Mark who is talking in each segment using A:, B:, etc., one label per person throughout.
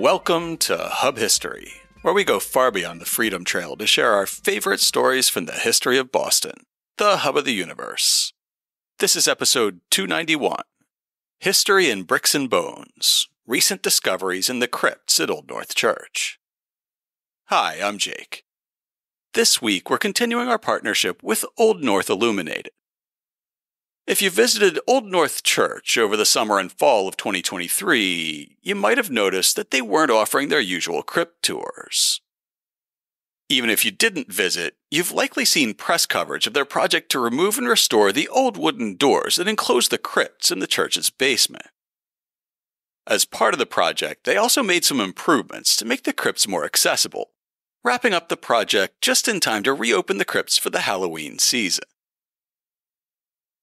A: Welcome to Hub History, where we go far beyond the Freedom Trail to share our favorite stories from the history of Boston, the hub of the universe. This is episode 291, History in Bricks and Bones, Recent Discoveries in the Crypts at Old North Church. Hi, I'm Jake. This week we're continuing our partnership with Old North Illuminated. If you visited Old North Church over the summer and fall of 2023, you might have noticed that they weren't offering their usual crypt tours. Even if you didn't visit, you've likely seen press coverage of their project to remove and restore the old wooden doors that enclose the crypts in the church's basement. As part of the project, they also made some improvements to make the crypts more accessible, wrapping up the project just in time to reopen the crypts for the Halloween season.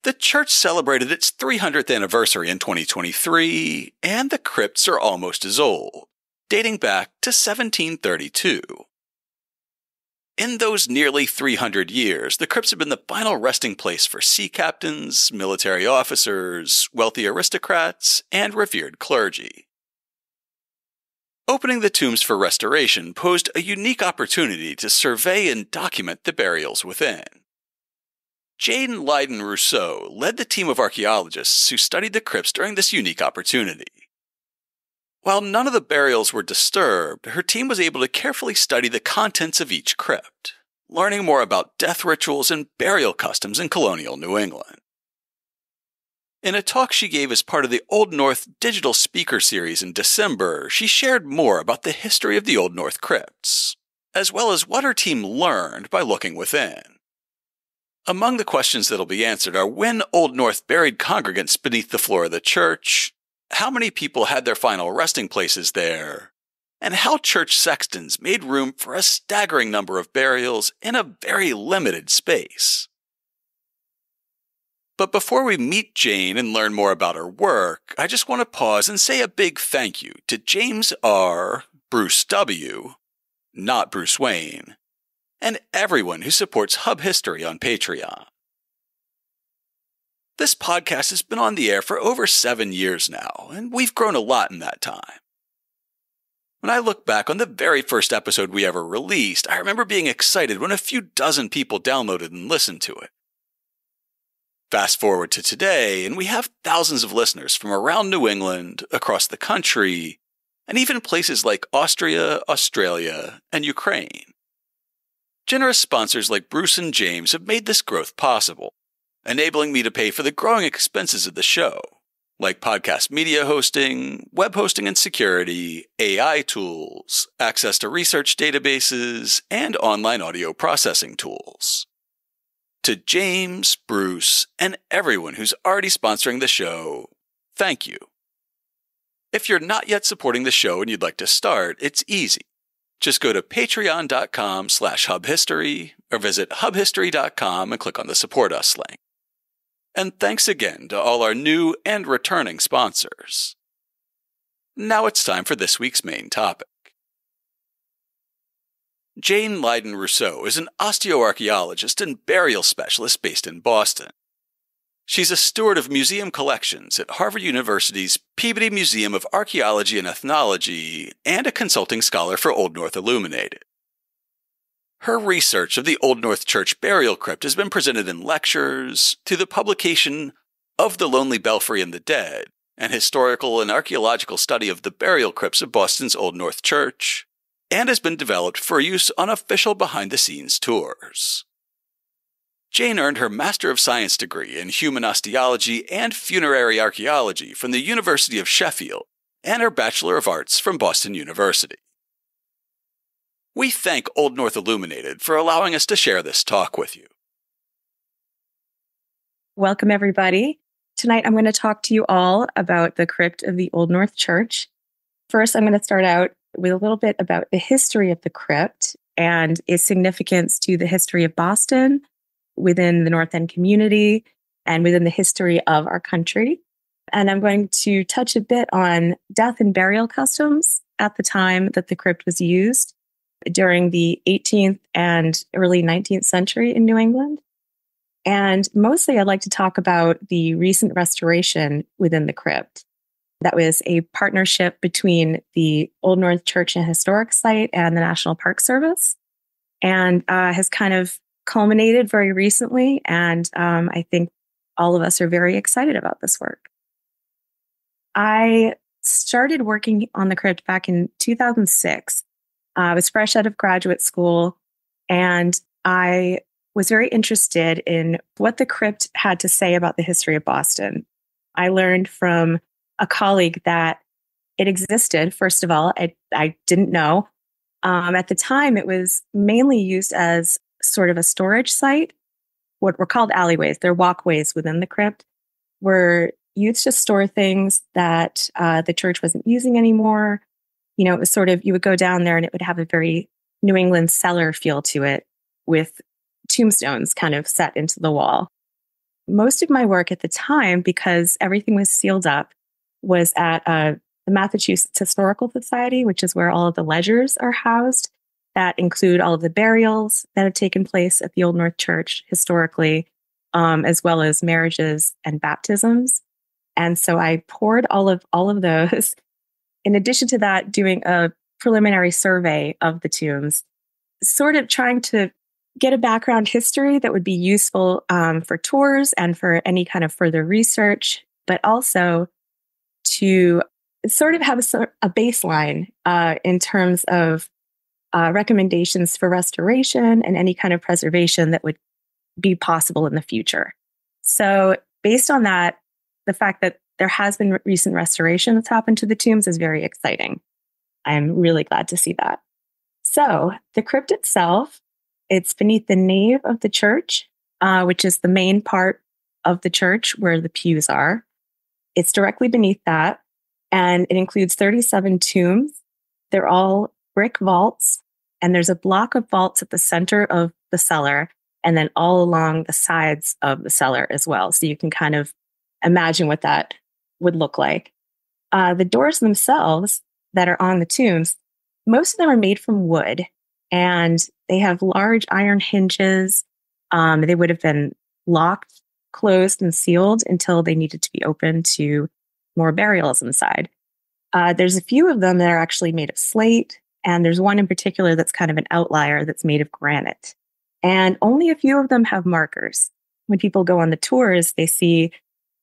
A: The church celebrated its 300th anniversary in 2023, and the crypts are almost as old, dating back to 1732. In those nearly 300 years, the crypts have been the final resting place for sea captains, military officers, wealthy aristocrats, and revered clergy. Opening the tombs for restoration posed a unique opportunity to survey and document the burials within. Lyden Rousseau led the team of archaeologists who studied the crypts during this unique opportunity. While none of the burials were disturbed, her team was able to carefully study the contents of each crypt, learning more about death rituals and burial customs in colonial New England. In a talk she gave as part of the Old North Digital Speaker Series in December, she shared more about the history of the Old North crypts, as well as what her team learned by looking within. Among the questions that'll be answered are when Old North buried congregants beneath the floor of the church, how many people had their final resting places there, and how church sextons made room for a staggering number of burials in a very limited space. But before we meet Jane and learn more about her work, I just want to pause and say a big thank you to James R., Bruce W., not Bruce Wayne, and everyone who supports Hub History on Patreon. This podcast has been on the air for over 7 years now, and we've grown a lot in that time. When I look back on the very first episode we ever released, I remember being excited when a few dozen people downloaded and listened to it. Fast forward to today, and we have thousands of listeners from around New England, across the country, and even places like Austria, Australia, and Ukraine. Generous sponsors like Bruce and James have made this growth possible, enabling me to pay for the growing expenses of the show, like podcast media hosting, web hosting and security, AI tools, access to research databases, and online audio processing tools. To James, Bruce, and everyone who's already sponsoring the show, thank you. If you're not yet supporting the show and you'd like to start, it's easy. Just go to patreon.com/hubhistory or visit hubhistory.com and click on the Support Us link. And thanks again to all our new and returning sponsors. Now it's time for this week's main topic. Lyden Rousseau is an osteoarchaeologist and burial specialist based in Boston. She's a steward of museum collections at Harvard University's Peabody Museum of Archaeology and Ethnology and a consulting scholar for Old North Illuminated. Her research of the Old North Church burial crypt has been presented in lectures, through the publication of The Lonely Belfry and the Dead, an historical and archaeological study of the burial crypts of Boston's Old North Church, and has been developed for use on official behind-the-scenes tours. Jane earned her Master of Science degree in Human Osteology and Funerary Archaeology from the University of Sheffield and her Bachelor of Arts from Boston University. We thank Old North Illuminated for allowing us to share this talk with you.
B: Welcome, everybody. Tonight I'm going to talk to you all about the crypt of the Old North Church. First, I'm going to start out with a little bit about the history of the crypt and its significance to the history of Boston, within the North End community, and within the history of our country. And I'm going to touch a bit on death and burial customs at the time that the crypt was used during the 18th and early 19th century in New England. And mostly I'd like to talk about the recent restoration within the crypt. That was a partnership between the Old North Church and Historic Site and the National Park Service, and has kind of culminated very recently. And I think all of us are very excited about this work. I started working on the crypt back in 2006. I was fresh out of graduate school, and I was very interested in what the crypt had to say about the history of Boston. I learned from a colleague that it existed. First of all, I didn't know. At the time, it was mainly used as sort of a storage site. What were called alleyways, they're walkways within the crypt, were used to store things that the church wasn't using anymore. It was sort of, you would go down there and it would have a very New England cellar feel to it, with tombstones kind of set into the wall. Most of my work at the time, because everything was sealed up, was at the Massachusetts Historical Society, which is where all of the ledgers are housed, that include all of the burials that have taken place at the Old North Church historically, as well as marriages and baptisms. And so I poured all of those. In addition to that, doing a preliminary survey of the tombs, sort of trying to get a background history that would be useful for tours and for any kind of further research, but also to sort of have a baseline in terms of recommendations for restoration and any kind of preservation that would be possible in the future. So based on that, the fact that there has been recent restoration that's happened to the tombs is very exciting. I'm really glad to see that. So the crypt itself, it's beneath the nave of the church, which is the main part of the church where the pews are. It's directly beneath that, and it includes 37 tombs. They're all brick vaults, and there's a block of vaults at the center of the cellar, and then all along the sides of the cellar as well. So you can kind of imagine what that would look like. The doors themselves that are on the tombs, most of them are made from wood, and they have large iron hinges. They would have been locked, closed, and sealed until they needed to be opened to more burials inside. There's a few of them that are actually made of slate, and there's one in particular that's kind of an outlier that's made of granite. And only a few of them have markers. When people go on the tours, they see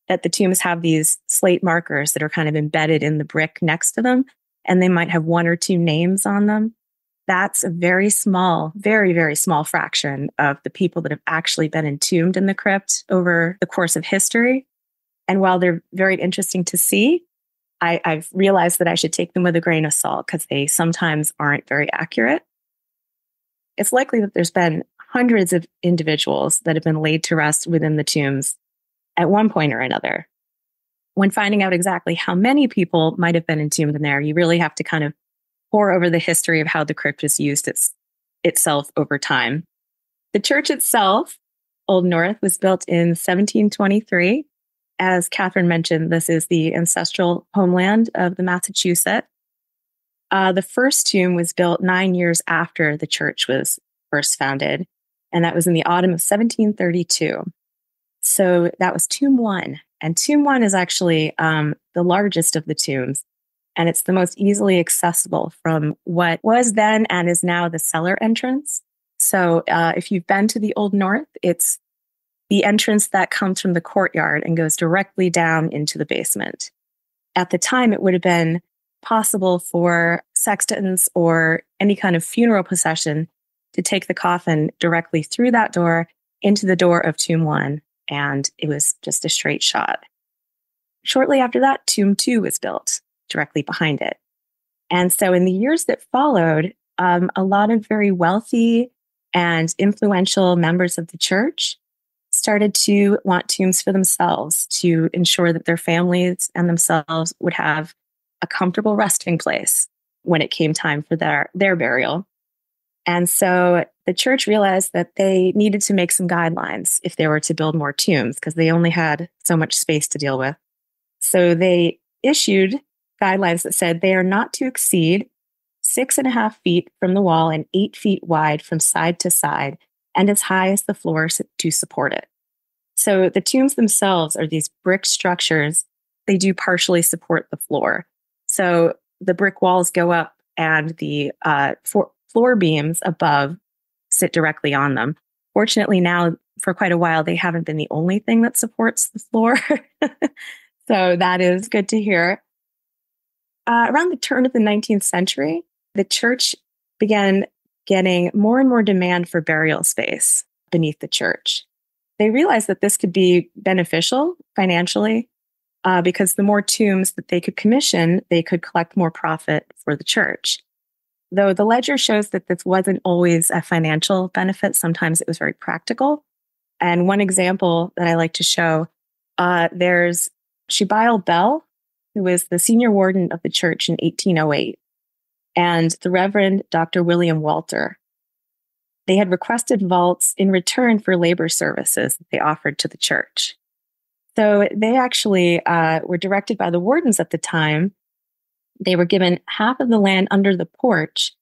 B: that the tombs have these slate markers that are kind of embedded in the brick next to them, and they might have one or two names on them. That's a very small, very, very small fraction of the people that have actually been entombed in the crypt over the course of history. And while they're very interesting to see, I've realized that I should take them with a grain of salt because they sometimes aren't very accurate. It's likely that there's been hundreds of individuals that have been laid to rest within the tombs at one point or another. When finding out exactly how many people might have been entombed in there, you really have to kind of pore over the history of how the crypt has used itself over time. The church itself, Old North, was built in 1723. As Catherine mentioned, this is the ancestral homeland of the Massachusetts. The first tomb was built 9 years after the church was first founded, and that was in the autumn of 1732. So that was Tomb 1. And Tomb 1 is actually the largest of the tombs, and it's the most easily accessible from what was then and is now the cellar entrance. So if you've been to the Old North, it's the entrance that comes from the courtyard and goes directly down into the basement. At the time, it would have been possible for sextons or any kind of funeral procession to take the coffin directly through that door into the door of Tomb 1, and it was just a straight shot. Shortly after that, Tomb 2 was built directly behind it. And so in the years that followed, a lot of very wealthy and influential members of the church started to want tombs for themselves to ensure that their families and themselves would have a comfortable resting place when it came time for their burial. And so the church realized that they needed to make some guidelines if they were to build more tombs because they only had so much space to deal with. So they issued guidelines that said they are not to exceed 6.5 feet from the wall and 8 feet wide from side to side and as high as the floor to support it. So the tombs themselves are these brick structures they do partially support the floor. So the brick walls go up and the floor beams above sit directly on them. Fortunately, now for quite a while, they haven't been the only thing that supports the floor. So that is good to hear. Around the turn of the 19th century, the church began getting more and more demand for burial space beneath the church. They realized that this could be beneficial financially because the more tombs that they could commission, they could collect more profit for the church. Though the ledger shows that this wasn't always a financial benefit, sometimes it was very practical. And one example that I like to show, there's Shibael Bell, who was the senior warden of the church in 1808, and the Reverend Dr. William Walter. They had requested vaults in return for labor services that they offered to the church. So they actually were directed by the wardens at the time. They were given half of the land under the porch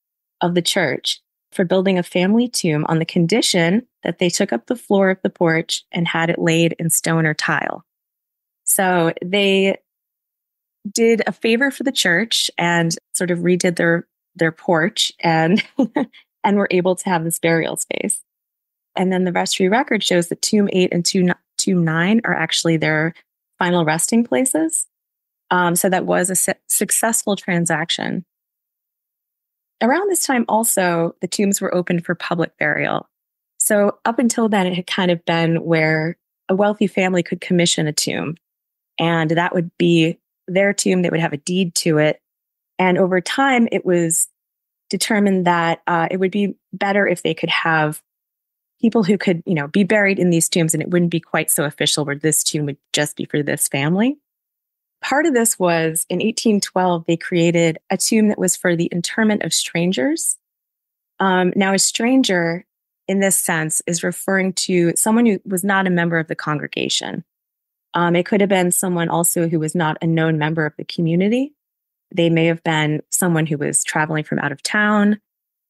B: of the church for building a family tomb on the condition that they took up the floor of the porch and had it laid in stone or tile. So they did a favor for the church and sort of redid their porch and and were able to have this burial space. And then the vestry record shows that Tomb 8 and Tomb 9 are actually their final resting places. So that was a successful transaction. Around this time also, the tombs were opened for public burial. So up until then, it had kind of been where a wealthy family could commission a tomb. And that would be their tomb. They would have a deed to it. And over time, it was determined that it would be better if they could have people who could, be buried in these tombs, and it wouldn't be quite so official where this tomb would just be for this family. Part of this was in 1812, they created a tomb that was for the interment of strangers. Now, a stranger in this sense is referring to someone who was not a member of the congregation. It could have been someone also who was not a known member of the community. They may have been someone who was traveling from out of town.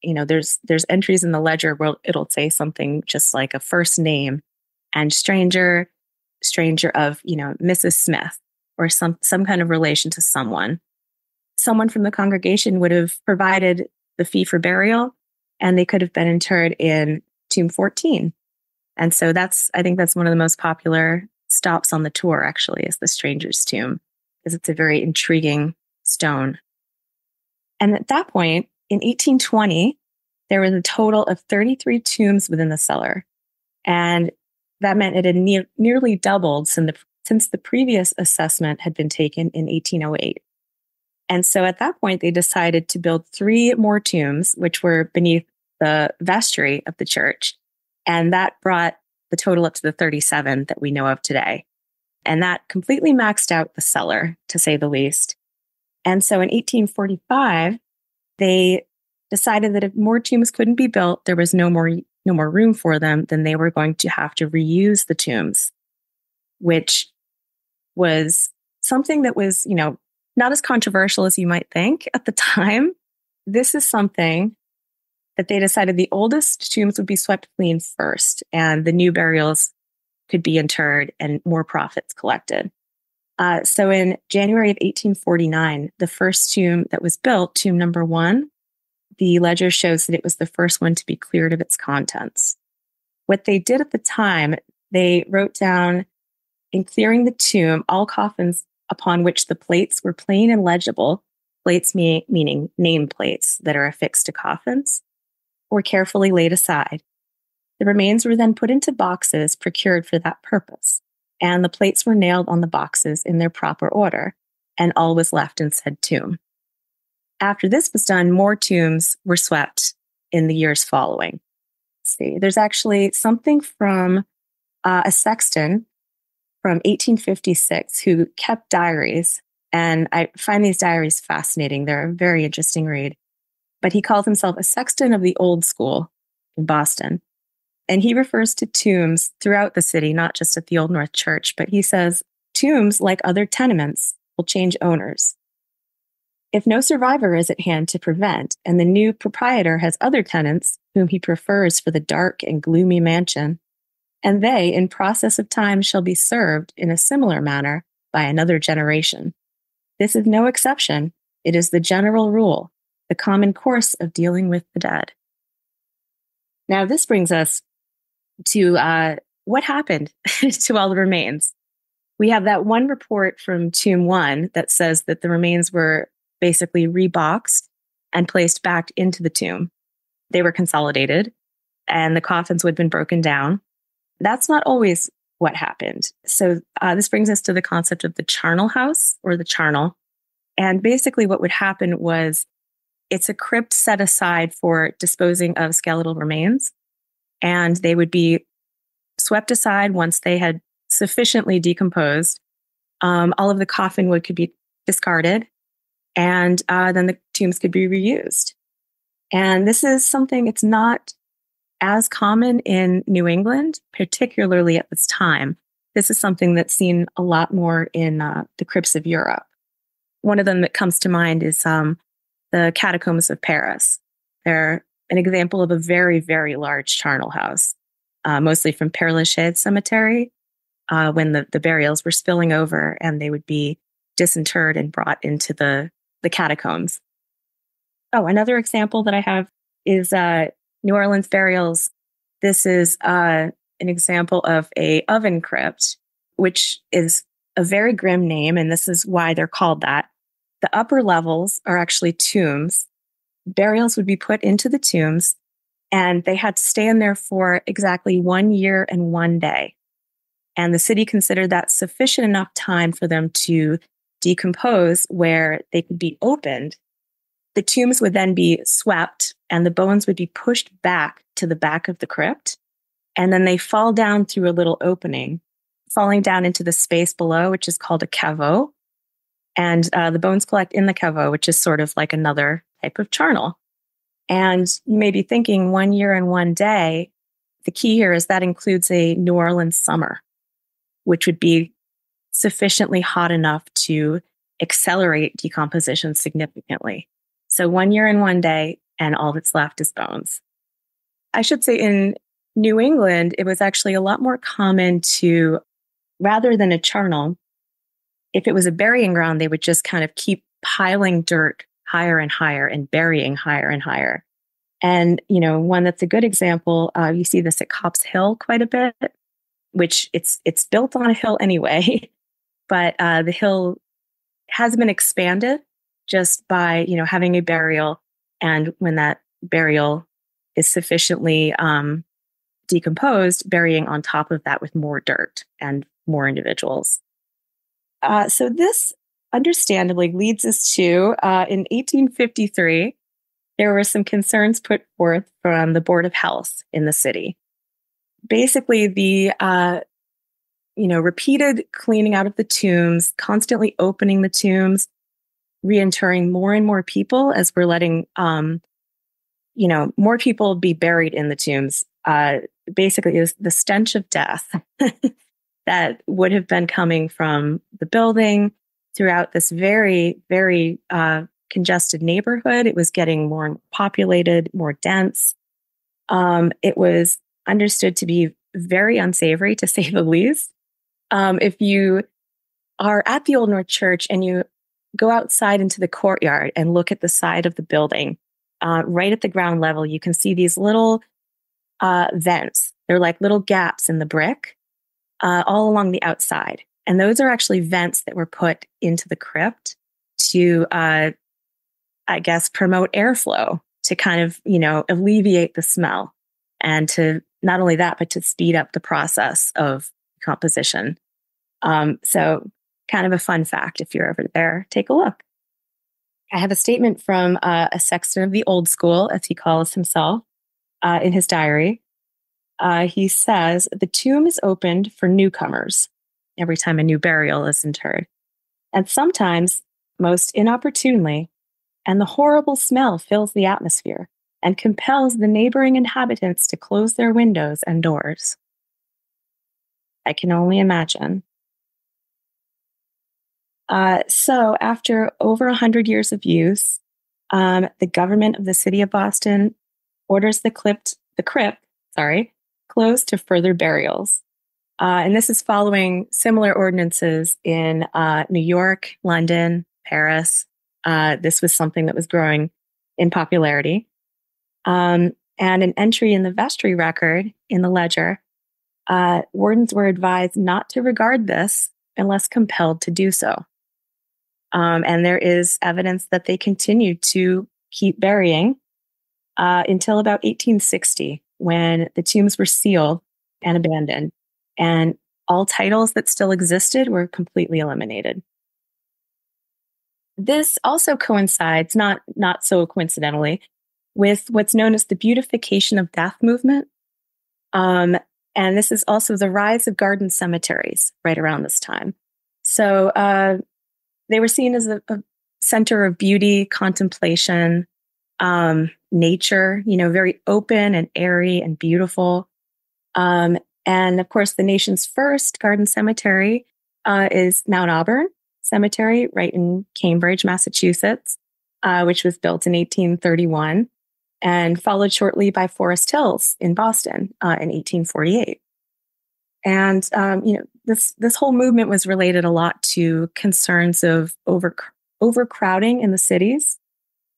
B: There's entries in the ledger where it'll say something just like a first name and stranger of, Mrs. Smith, or some kind of relation to someone. Someone from the congregation would have provided the fee for burial, and they could have been interred in Tomb 14. And so I think that's one of the most popular stops on the tour, actually, is the stranger's tomb, because it's a very intriguing stone. And at that point, in 1820, there was a total of 33 tombs within the cellar. And that meant it had nearly doubled since the previous assessment had been taken in 1808. And so at that point, they decided to build 3 more tombs, which were beneath the vestry of the church. And that brought the total up to the 37 that we know of today. And that completely maxed out the cellar, to say the least. And so in 1845, they decided that if more tombs couldn't be built, there was no more room for them, then they were going to have to reuse the tombs, which was something that was, not as controversial as you might think at the time. This is something that they decided the oldest tombs would be swept clean first, and the new burials could be interred and more profits collected. So in January of 1849, the first tomb that was built, tomb number 1, the ledger shows that it was the first one to be cleared of its contents. What they did at the time, they wrote down, in clearing the tomb, all coffins upon which the plates were plain and legible, plates meaning name plates that are affixed to coffins, were carefully laid aside. The remains were then put into boxes procured for that purpose, and the plates were nailed on the boxes in their proper order, and all was left in said tomb. After this was done, more tombs were swept in the years following. Let's see, there's actually something from a sexton from 1856 who kept diaries, and I find these diaries fascinating. They're a very interesting read. But he calls himself a sexton of the old school in Boston. And he refers to tombs throughout the city, not just at the Old North Church, but he says, tombs, like other tenements, will change owners. If no survivor is at hand to prevent, and the new proprietor has other tenants whom he prefers for the dark and gloomy mansion, and they, in process of time, shall be served in a similar manner, by another generation. This is no exception. It is the general rule, the common course of dealing with the dead. Now, this brings us to what happened to all the remains. We have that one report from Tomb 1 that says that the remains were basically reboxed and placed back into the tomb. They were consolidated, and the coffins would have been broken down. That's not always what happened. So this brings us to the concept of the charnel house or the charnel. And basically what would happen was it's a crypt set aside for disposing of skeletal remains, and they would be swept aside once they had sufficiently decomposed. All of the coffin wood could be discarded, and then the tombs could be reused. And this is something, it's not as common in New England, particularly at this time. This is something that's seen a lot more in the crypts of Europe. One of them that comes to mind is the catacombs of Paris. They're an example of a very, very large charnel house, mostly from Père Lachaise Cemetery, when the burials were spilling over and they would be disinterred and brought into the catacombs. Oh, another example that I have is New Orleans burials. This is an example of a oven crypt, which is a very grim name, and this is why they're called that. The upper levels are actually tombs. Burials would be put into the tombs, and they had to stay in there for exactly 1 year and 1 day. And the city considered that sufficient enough time for them to decompose where they could be opened. The tombs would then be swept and the bones would be pushed back to the back of the crypt. And then they fall down through a little opening, falling down into the space below, which is called a caveau. And the bones collect in the caveau, which is sort of like another type of charnel. And you may be thinking 1 year and 1 day. The key here is that includes a New Orleans summer, which would be sufficiently hot enough to accelerate decomposition significantly. So 1 year and 1 day, and all that's left is bones. I should say in New England, it was actually a lot more common to, rather than a charnel, if it was a burying ground, they would just kind of keep piling dirt higher and higher and burying higher and higher. And, one that's a good example, you see this at Copp's Hill quite a bit, which it's built on a hill anyway, but the hill has been expanded just by, having a burial. And when that burial is sufficiently decomposed, burying on top of that with more dirt and more individuals. So this understandably leads us to, in 1853, there were some concerns put forth from the Board of Health in the city. Basically, the repeated cleaning out of the tombs, constantly opening the tombs, reinterring more and more people as we're letting, more people be buried in the tombs. Basically, is the stench of death that would have been coming from the building throughout this very, very congested neighborhood. It was getting more populated, more dense. It was understood to be very unsavory, to say the least. If you are at the Old North Church and you go outside into the courtyard and look at the side of the building, right at the ground level, you can see these little vents. They're like little gaps in the brick all along the outside. And those are actually vents that were put into the crypt to, promote airflow, to kind of, alleviate the smell. And to not only that, but to speed up the process of composition. So kind of a fun fact, if you're ever there, take a look. I have a statement from a sexton of the old school, as he calls himself, in his diary. He says, "The tomb is opened for newcomers every time a new burial is interred, and sometimes, most inopportunely, and the horrible smell fills the atmosphere and compels the neighboring inhabitants to close their windows and doors." I can only imagine. So after over 100 years of use, the government of the city of Boston orders the crypt, closed to further burials. And this is following similar ordinances in New York, London, Paris. This was something that was growing in popularity. And an entry in the vestry record in the ledger, wardens were advised not to regard this unless compelled to do so. And there is evidence that they continued to keep burying until about 1860, when the tombs were sealed and abandoned, and all titles that still existed were completely eliminated. This also coincides, not so coincidentally, with what's known as the beautification of death movement. And this is also the rise of garden cemeteries right around this time. So they were seen as a center of beauty, contemplation, nature, very open and airy and beautiful. And of course, the nation's first garden cemetery is Mount Auburn Cemetery, right in Cambridge, Massachusetts, which was built in 1831, and followed shortly by Forest Hills in Boston in 1848. And this whole movement was related a lot to concerns of overcrowding in the cities.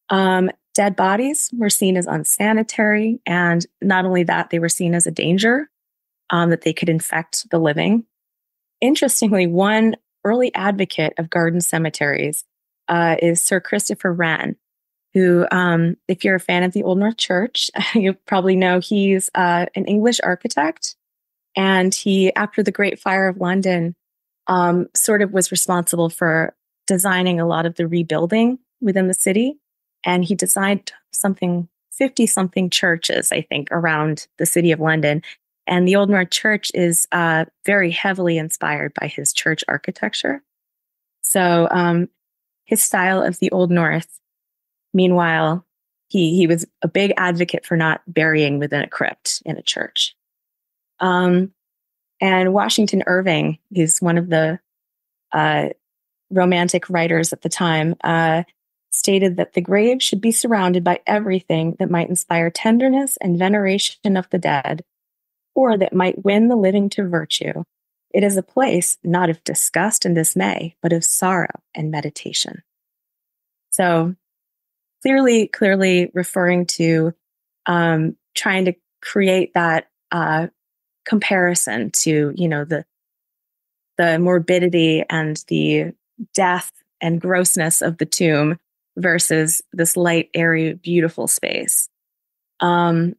B: Dead bodies were seen as unsanitary, and not only that, they were seen as a danger, that they could infect the living. Interestingly, one early advocate of garden cemeteries is Sir Christopher Wren, who, if you're a fan of the Old North Church, you probably know he's an English architect. And he, after the Great Fire of London, sort of was responsible for designing a lot of the rebuilding within the city. And he designed 50-something churches, I think, around the city of London. And the Old North Church is very heavily inspired by his church architecture. So his style of the Old North, meanwhile, he was a big advocate for not burying within a crypt in a church. And Washington Irving, who's one of the romantic writers at the time, stated that the grave should be surrounded by everything that might inspire tenderness and veneration of the dead, or that might win the living to virtue. It is a place not of disgust and dismay, but of sorrow and meditation. So clearly referring to trying to create that comparison to, the morbidity and the death and grossness of the tomb versus this light, airy, beautiful space. And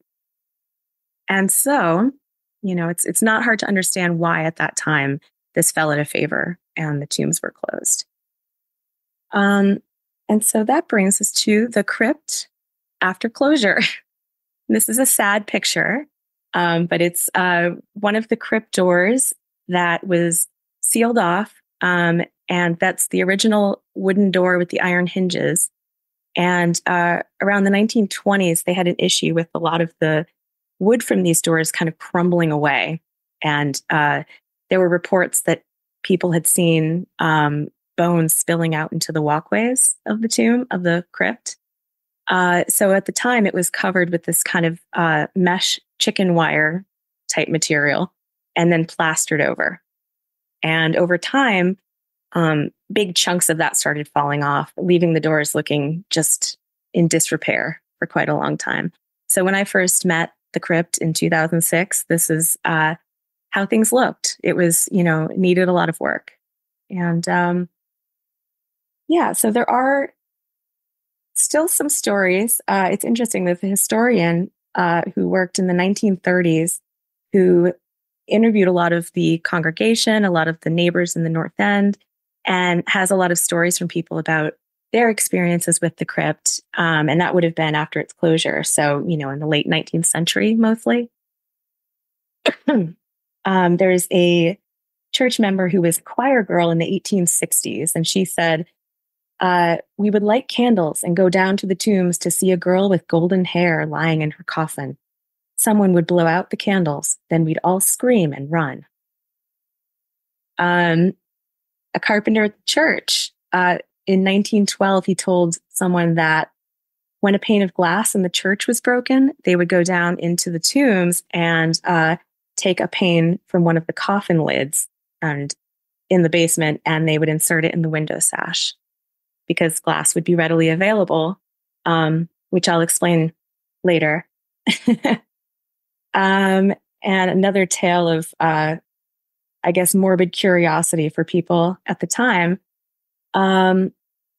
B: so, it's not hard to understand why at that time this fell out of favor and the tombs were closed. And so that brings us to the crypt after closure. This is a sad picture, but it's one of the crypt doors that was sealed off. And that's the original wooden door with the iron hinges. And around the 1920s, they had an issue with a lot of the wood from these doors kind of crumbling away. And there were reports that people had seen bones spilling out into the walkways of the tomb, of the crypt. So at the time, it was covered with this kind of mesh chicken wire type material and then plastered over. And over time, big chunks of that started falling off, leaving the doors looking just in disrepair for quite a long time. So when I first met the crypt in 2006, this is how things looked. It was, needed a lot of work. And so there are still some stories. It's interesting that the historian who worked in the 1930s, who interviewed a lot of the congregation, a lot of the neighbors in the North End, and has a lot of stories from people about their experiences with the crypt. And that would have been after its closure. So, in the late 19th century, mostly. There's a church member who was a choir girl in the 1860s. And she said, we would light candles and go down to the tombs to see a girl with golden hair lying in her coffin. Someone would blow out the candles. Then we'd all scream and run. A carpenter at the church, in 1912, he told someone that when a pane of glass in the church was broken, they would go down into the tombs and take a pane from one of the coffin lids and in the basement, and they would insert it in the window sash because glass would be readily available, which I'll explain later. And another tale of, I guess, morbid curiosity for people at the time. In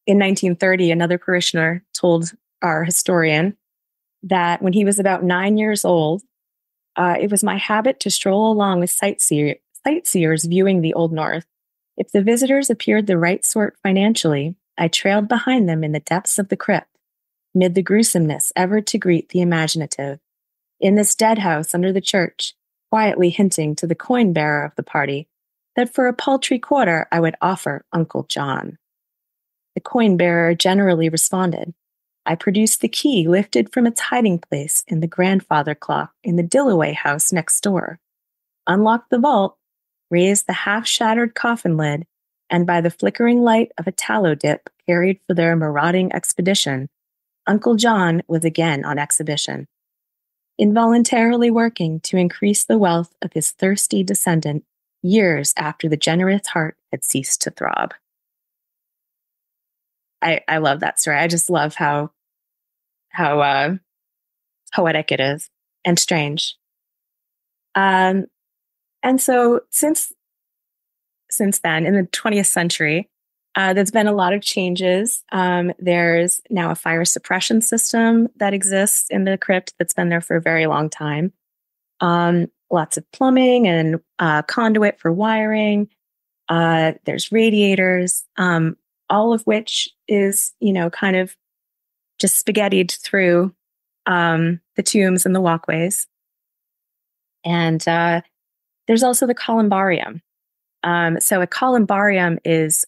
B: 1930, another parishioner told our historian that when he was about 9 years old, it was my habit to stroll along with sightseers viewing the Old North. If the visitors appeared the right sort financially, I trailed behind them in the depths of the crypt, mid the gruesomeness ever to greet the imaginative. In this dead house under the church, quietly hinting to the coin bearer of the party that for a paltry quarter I would offer Uncle John. The coin bearer generally responded. I produced the key lifted from its hiding place in the grandfather clock in the Dillaway house next door, unlocked the vault, raised the half-shattered coffin lid, and by the flickering light of a tallow dip carried for their marauding expedition, Uncle John was again on exhibition, involuntarily working to increase the wealth of his thirsty descendant years after the generous heart had ceased to throb. I love that story. I just love how poetic it is and strange. And so since then, in the 20th century, there's been a lot of changes. There's now a fire suppression system that exists in the crypt that's been there for a very long time. Lots of plumbing and conduit for wiring. There's radiators, all of which is, kind of just spaghettied through the tombs and the walkways. And there's also the columbarium. So a columbarium is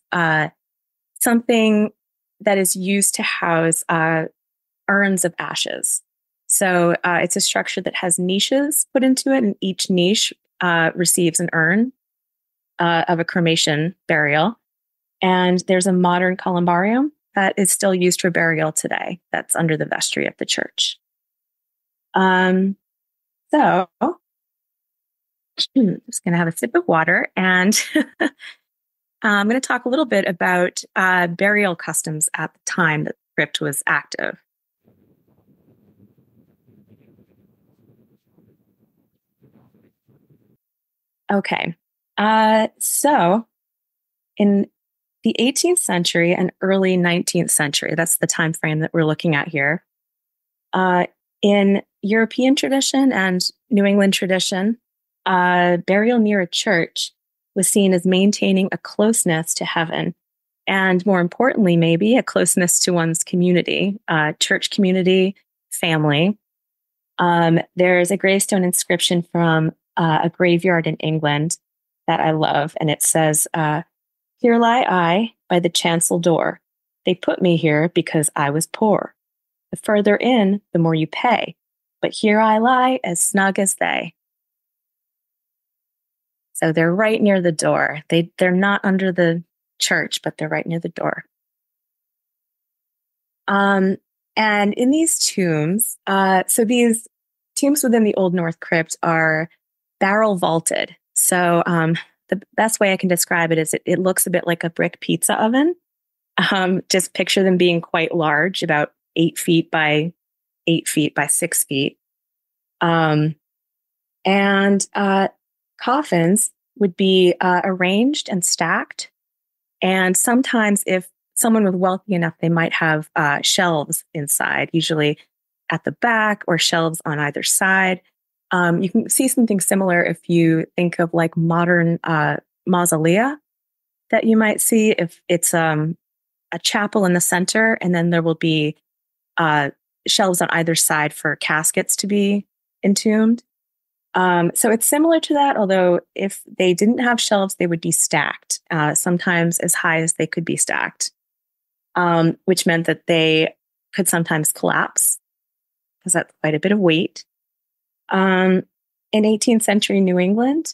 B: something that is used to house urns of ashes. So it's a structure that has niches put into it, and each niche receives an urn of a cremation burial. And there's a modern columbarium that is still used for burial today. That's under the vestry of the church. So I'm just going to have a sip of water, and I'm going to talk a little bit about burial customs at the time that the crypt was active. Okay, so in the 18th century and early 19th century, that's the time frame that we're looking at here, in European tradition and New England tradition, burial near a church was seen as maintaining a closeness to heaven, and more importantly, maybe a closeness to one's community, church community, family. There's a gravestone inscription from a graveyard in England that I love, and it says, "Here lie I by the chancel door. They put me here because I was poor. The further in, the more you pay, but here I lie as snug as they." So they're right near the door. They're not under the church, but they're right near the door. And in these tombs, so these tombs within the Old North Crypt are barrel vaulted. So the best way I can describe it is it looks a bit like a brick pizza oven. Just picture them being quite large, about 8 feet by 8 feet by 6 feet. And coffins would be arranged and stacked. And sometimes if someone was wealthy enough, they might have shelves inside, usually at the back or shelves on either side. You can see something similar if you think of like modern mausolea that you might see if it's a chapel in the center, and then there will be shelves on either side for caskets to be entombed. So it's similar to that, although if they didn't have shelves, they would be stacked, sometimes as high as they could be stacked, which meant that they could sometimes collapse because that's quite a bit of weight. In 18th century New England,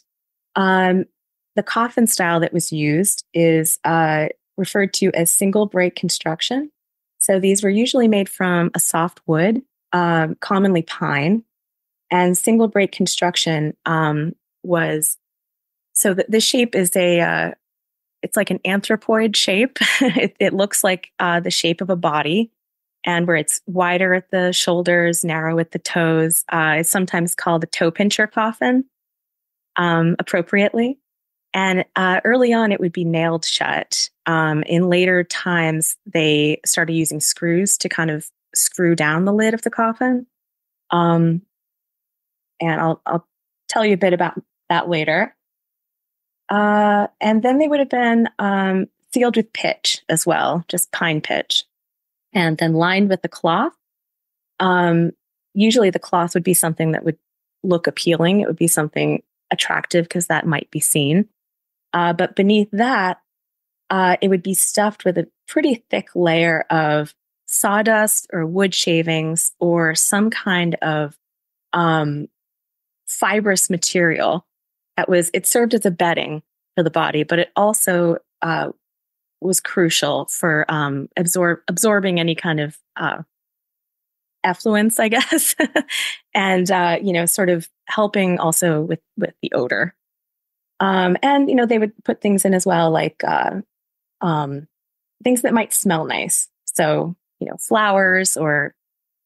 B: the coffin style that was used is referred to as single break construction. So these were usually made from a soft wood, commonly pine. And single break construction was, so the shape is it's like an anthropoid shape. It looks like the shape of a body, and where it's wider at the shoulders, narrow at the toes. It's sometimes called a toe pincher coffin, appropriately. And early on, it would be nailed shut. In later times, they started using screws to kind of screw down the lid of the coffin. And I'll tell you a bit about that later. And then they would have been sealed with pitch as well, just pine pitch, and then lined with the cloth. Usually the cloth would be something that would look appealing. It would be something attractive because that might be seen. But beneath that, it would be stuffed with a pretty thick layer of sawdust or wood shavings or some kind of fibrous material. It served as a bedding for the body, but it also was crucial for absorbing any kind of effluence, I guess, and sort of helping also with the odor. And they would put things in as well, like things that might smell nice. So flowers or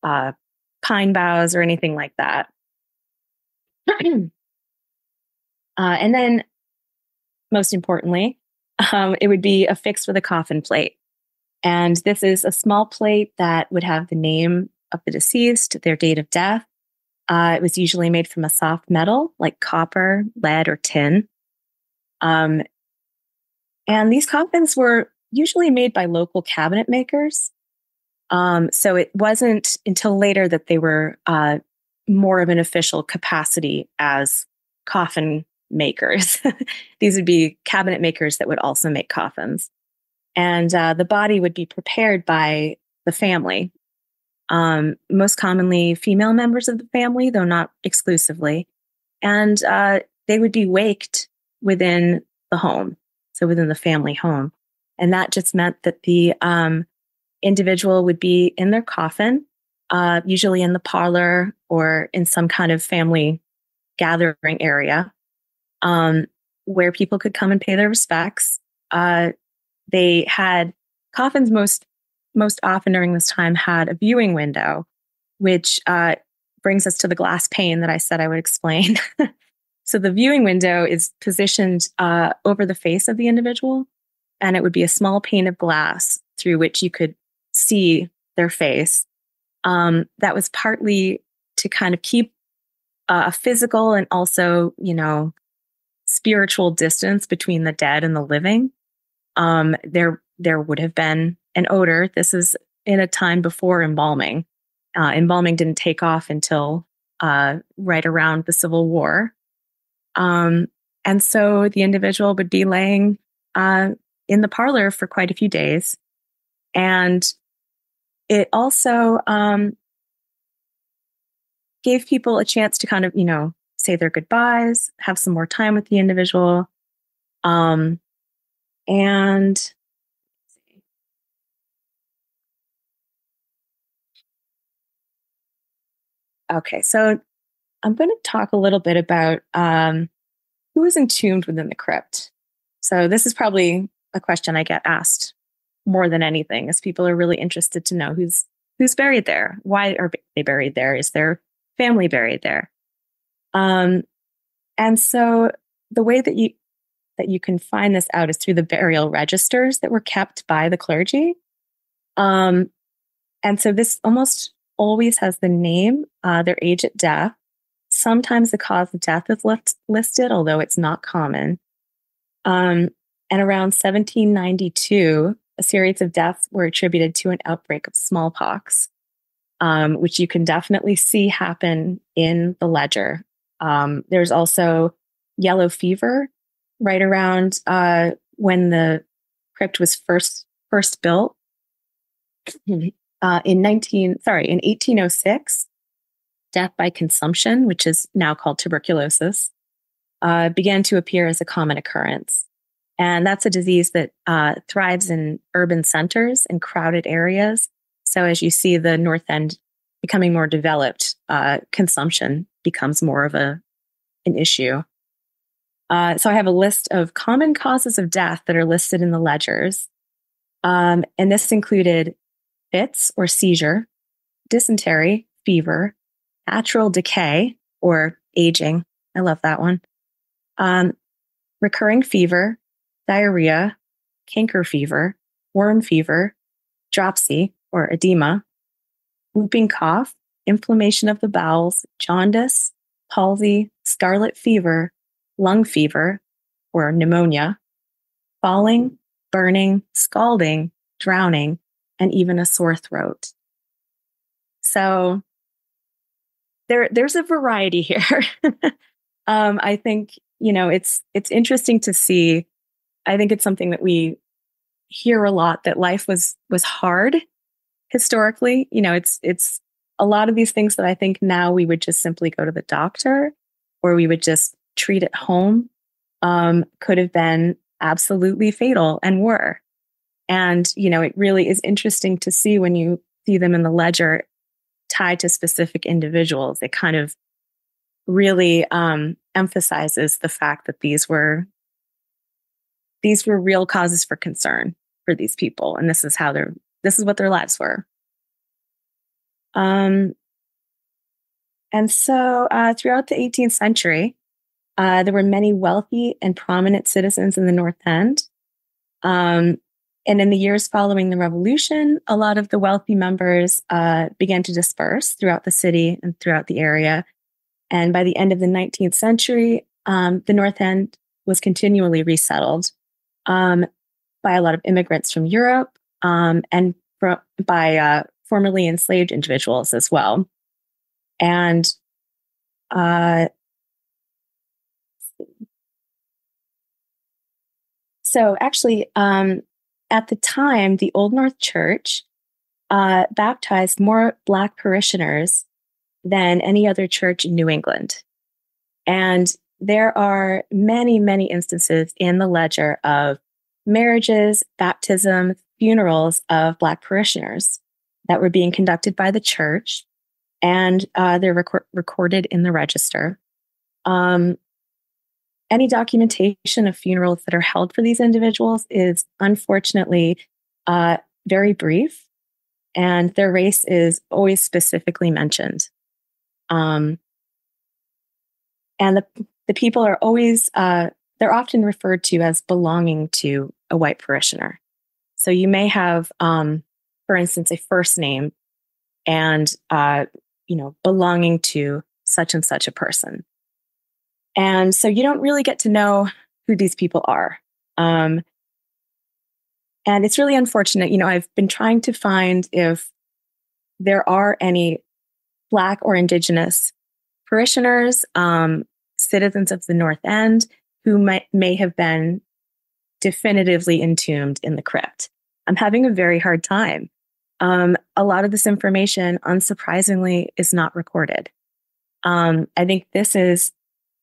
B: pine boughs or anything like that. And then, most importantly, it would be affixed with a coffin plate. And this is a small plate that would have the name of the deceased, their date of death. It was usually made from a soft metal like copper, lead, or tin. And these coffins were usually made by local cabinet makers. So it wasn't until later that they were more of an official capacity as coffin makers. These would be cabinet makers that would also make coffins. And the body would be prepared by the family, most commonly female members of the family, though not exclusively. And they would be waked within the home, so within the family home. And that just meant that the individual would be in their coffin, usually in the parlor or in some kind of family gathering area, where people could come and pay their respects. They had coffins most often during this time had a viewing window, which brings us to the glass pane that I said I would explain. So the viewing window is positioned over the face of the individual, and it would be a small pane of glass through which you could see their face. That was partly to kind of keep a physical and also, spiritual distance between the dead and the living. There would have been an odor. This is in a time before embalming. Embalming didn't take off until right around the Civil War. And so the individual would be laying in the parlor for quite a few days. And it also gave people a chance to kind of, say their goodbyes, have some more time with the individual. And okay, so I'm going to talk a little bit about who is entombed within the crypt. So this is probably a question I get asked more than anything, as people are really interested to know who's buried there. Why are they buried there? Is their family buried there? And so the way that you can find this out is through the burial registers that were kept by the clergy. And so this almost always has the name, their age at death. Sometimes the cause of death is listed, although it's not common. And around 1792, a series of deaths were attributed to an outbreak of smallpox, which you can definitely see happen in the ledger. There's also yellow fever right around when the crypt was first built in 1806. Death by consumption, which is now called tuberculosis, began to appear as a common occurrence. And that's a disease that thrives in urban centers and crowded areas. So as you see the North End becoming more developed, consumption becomes more of an issue. So I have a list of common causes of death that are listed in the ledgers. And this included fits or seizure, dysentery, fever, natural decay or aging. I love that one. Recurring fever, diarrhea, canker fever, worm fever, dropsy or edema, whooping cough, inflammation of the bowels, jaundice, palsy, scarlet fever, lung fever or pneumonia, falling, burning, scalding, drowning, and even a sore throat. So there's a variety here. I think, it's interesting to see. I think it's something that we hear a lot, that life was hard historically. It's a lot of these things that I think now we would just simply go to the doctor or we would just treat at home, could have been absolutely fatal and were. And, it really is interesting to see when you see them in the ledger tied to specific individuals. It kind of really emphasizes the fact that these were real causes for concern for these people, and this is what their lives were. And so throughout the 18th century, there were many wealthy and prominent citizens in the North End. And in the years following the Revolution, a lot of the wealthy members began to disperse throughout the city and throughout the area. And by the end of the 19th century, the North End was continually resettled by a lot of immigrants from Europe and by formerly enslaved individuals as well. And so actually, at the time, the Old North Church baptized more Black parishioners than any other church in New England. And there are many, many instances in the ledger of marriages, baptism, funerals of Black parishioners that were being conducted by the church, and they're recorded in the register. Any documentation of funerals that are held for these individuals is unfortunately very brief, and their race is always specifically mentioned. And the people are always, they're often referred to as belonging to a white parishioner. So you may have, for instance, a first name and, belonging to such and such a person. And so you don't really get to know who these people are. And it's really unfortunate. I've been trying to find if there are any Black or Indigenous parishioners, citizens of the North End, who may have been definitively entombed in the crypt. I'm having a very hard time. A lot of this information, unsurprisingly, is not recorded. I think this is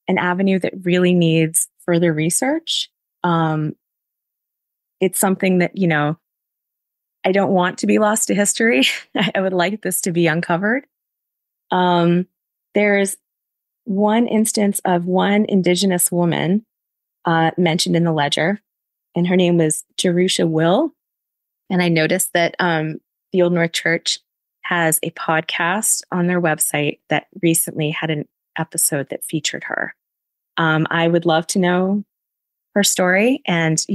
B: an avenue that really needs further research. It's something that, I don't want to be lost to history. I would like this to be uncovered. There's one instance of one Indigenous woman mentioned in the ledger, and her name was Jerusha Will. And I noticed that the Old North Church has a podcast on their website that recently had an episode that featured her. I would love to know her story, and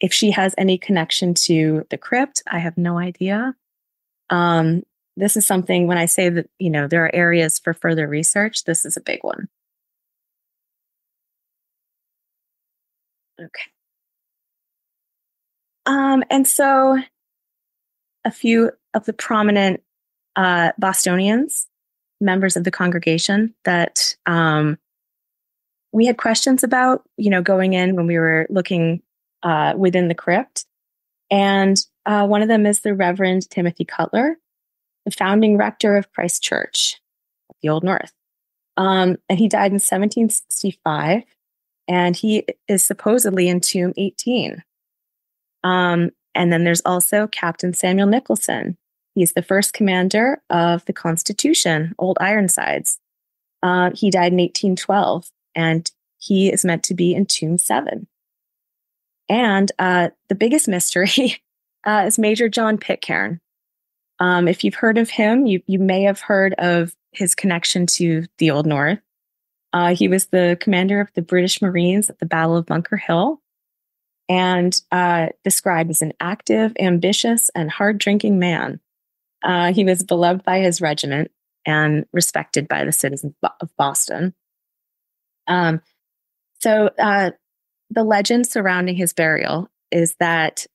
B: if she has any connection to the crypt. I have no idea. This is something, when I say that there are areas for further research, this is a big one. Okay. And so a few of the prominent Bostonians, members of the congregation that we had questions about, going in when we were looking within the crypt. And one of them is the Reverend Timothy Cutler, the founding rector of Christ Church, the Old North. And he died in 1765, and he is supposedly in tomb 18. And then there's also Captain Samuel Nicholson. He's the first commander of the Constitution, Old Ironsides. He died in 1812, and he is meant to be in Tomb 7. And the biggest mystery is Major John Pitcairn. If you've heard of him, you may have heard of his connection to the Old North. He was the commander of the British Marines at the Battle of Bunker Hill, and described as an active, ambitious, and hard-drinking man. He was beloved by his regiment and respected by the citizens of Boston. So the legend surrounding his burial is that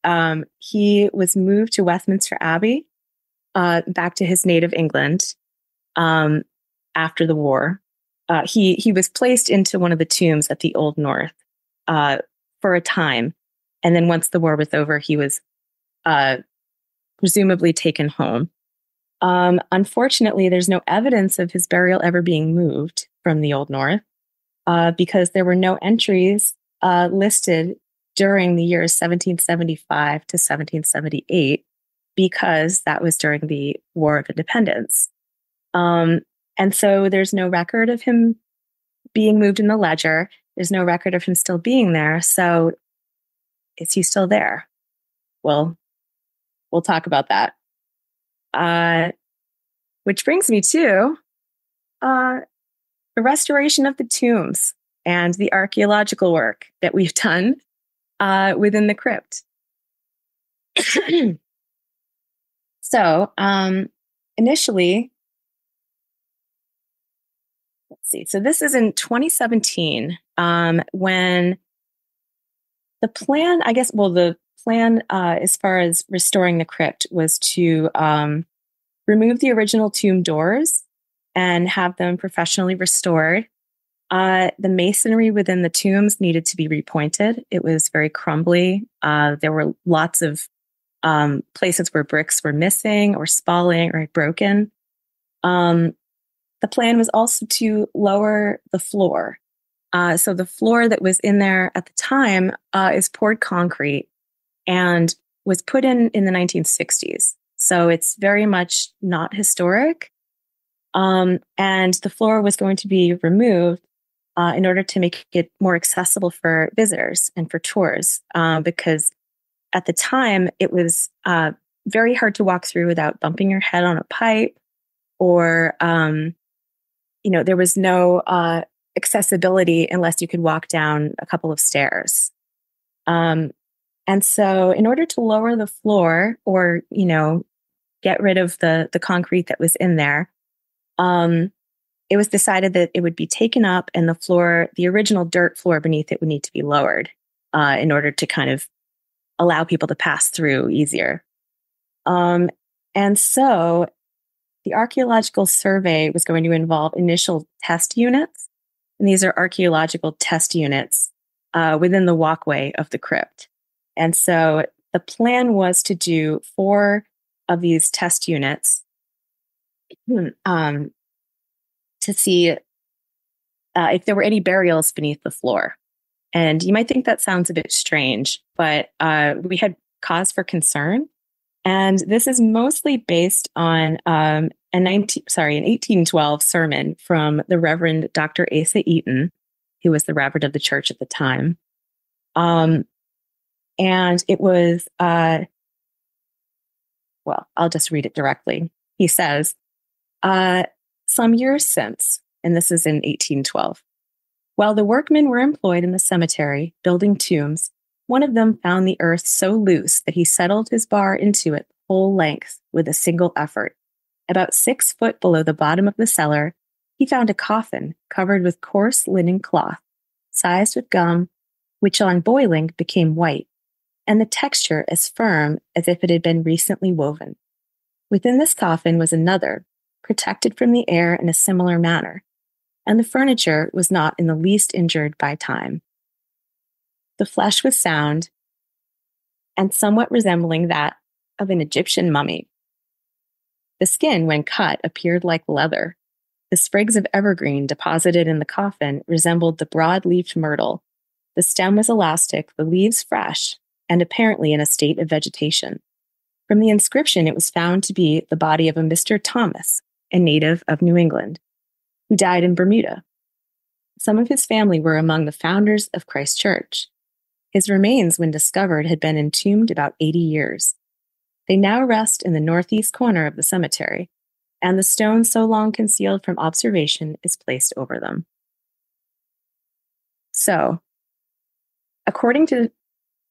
B: he was moved to Westminster Abbey, back to his native England, after the war. He was placed into one of the tombs at the Old North for a time. And then once the war was over, he was presumably taken home. Unfortunately, there's no evidence of his burial ever being moved from the Old North because there were no entries listed during the years 1775 to 1778 because that was during the War of Independence. And so there's no record of him being moved in the ledger. There's no record of him still being there. So is he still there? Well, we'll talk about that. Which brings me to the restoration of the tombs and the archaeological work that we've done within the crypt. So initially, let's see. So this is in 2017 when the plan, the plan as far as restoring the crypt was to remove the original tomb doors and have them professionally restored. The masonry within the tombs needed to be repointed. It was very crumbly. There were lots of places where bricks were missing or spalling or broken. The plan was also to lower the floor. So the floor that was in there at the time is poured concrete and was put in the 1960s. So it's very much not historic. And the floor was going to be removed in order to make it more accessible for visitors and for tours, because at the time it was very hard to walk through without bumping your head on a pipe, or there was no accessibility unless you could walk down a couple of stairs. And so in order to lower the floor or, get rid of the concrete that was in there, it was decided that it would be taken up and the original dirt floor beneath it would need to be lowered in order to kind of allow people to pass through easier. And so the archaeological survey was going to involve initial test units. And these are archaeological test units within the walkway of the crypt. And so the plan was to do 4 of these test units to see if there were any burials beneath the floor. And you might think that sounds a bit strange, but we had cause for concern. And this is mostly based on an 1812 sermon from the Reverend Dr. Asa Eaton, who was the Reverend of the church at the time. And it was, I'll just read it directly. He says, some years since, and this is in 1812, while the workmen were employed in the cemetery building tombs, one of them found the earth so loose that he settled his bar into it whole length with a single effort. About 6 foot below the bottom of the cellar, he found a coffin covered with coarse linen cloth, sized with gum, which on boiling became white, and the texture as firm as if it had been recently woven. Within this coffin was another, protected from the air in a similar manner, and the furniture was not in the least injured by time. The flesh was sound and somewhat resembling that of an Egyptian mummy. The skin, when cut, appeared like leather. The sprigs of evergreen deposited in the coffin resembled the broad-leaved myrtle. The stem was elastic, the leaves fresh, and apparently in a state of vegetation. From the inscription, it was found to be the body of a Mr. Thomas, a native of New England, who died in Bermuda. Some of his family were among the founders of Christ Church. His remains, when discovered, had been entombed about 80 years. They now rest in the northeast corner of the cemetery, and the stone so long concealed from observation is placed over them. So, according to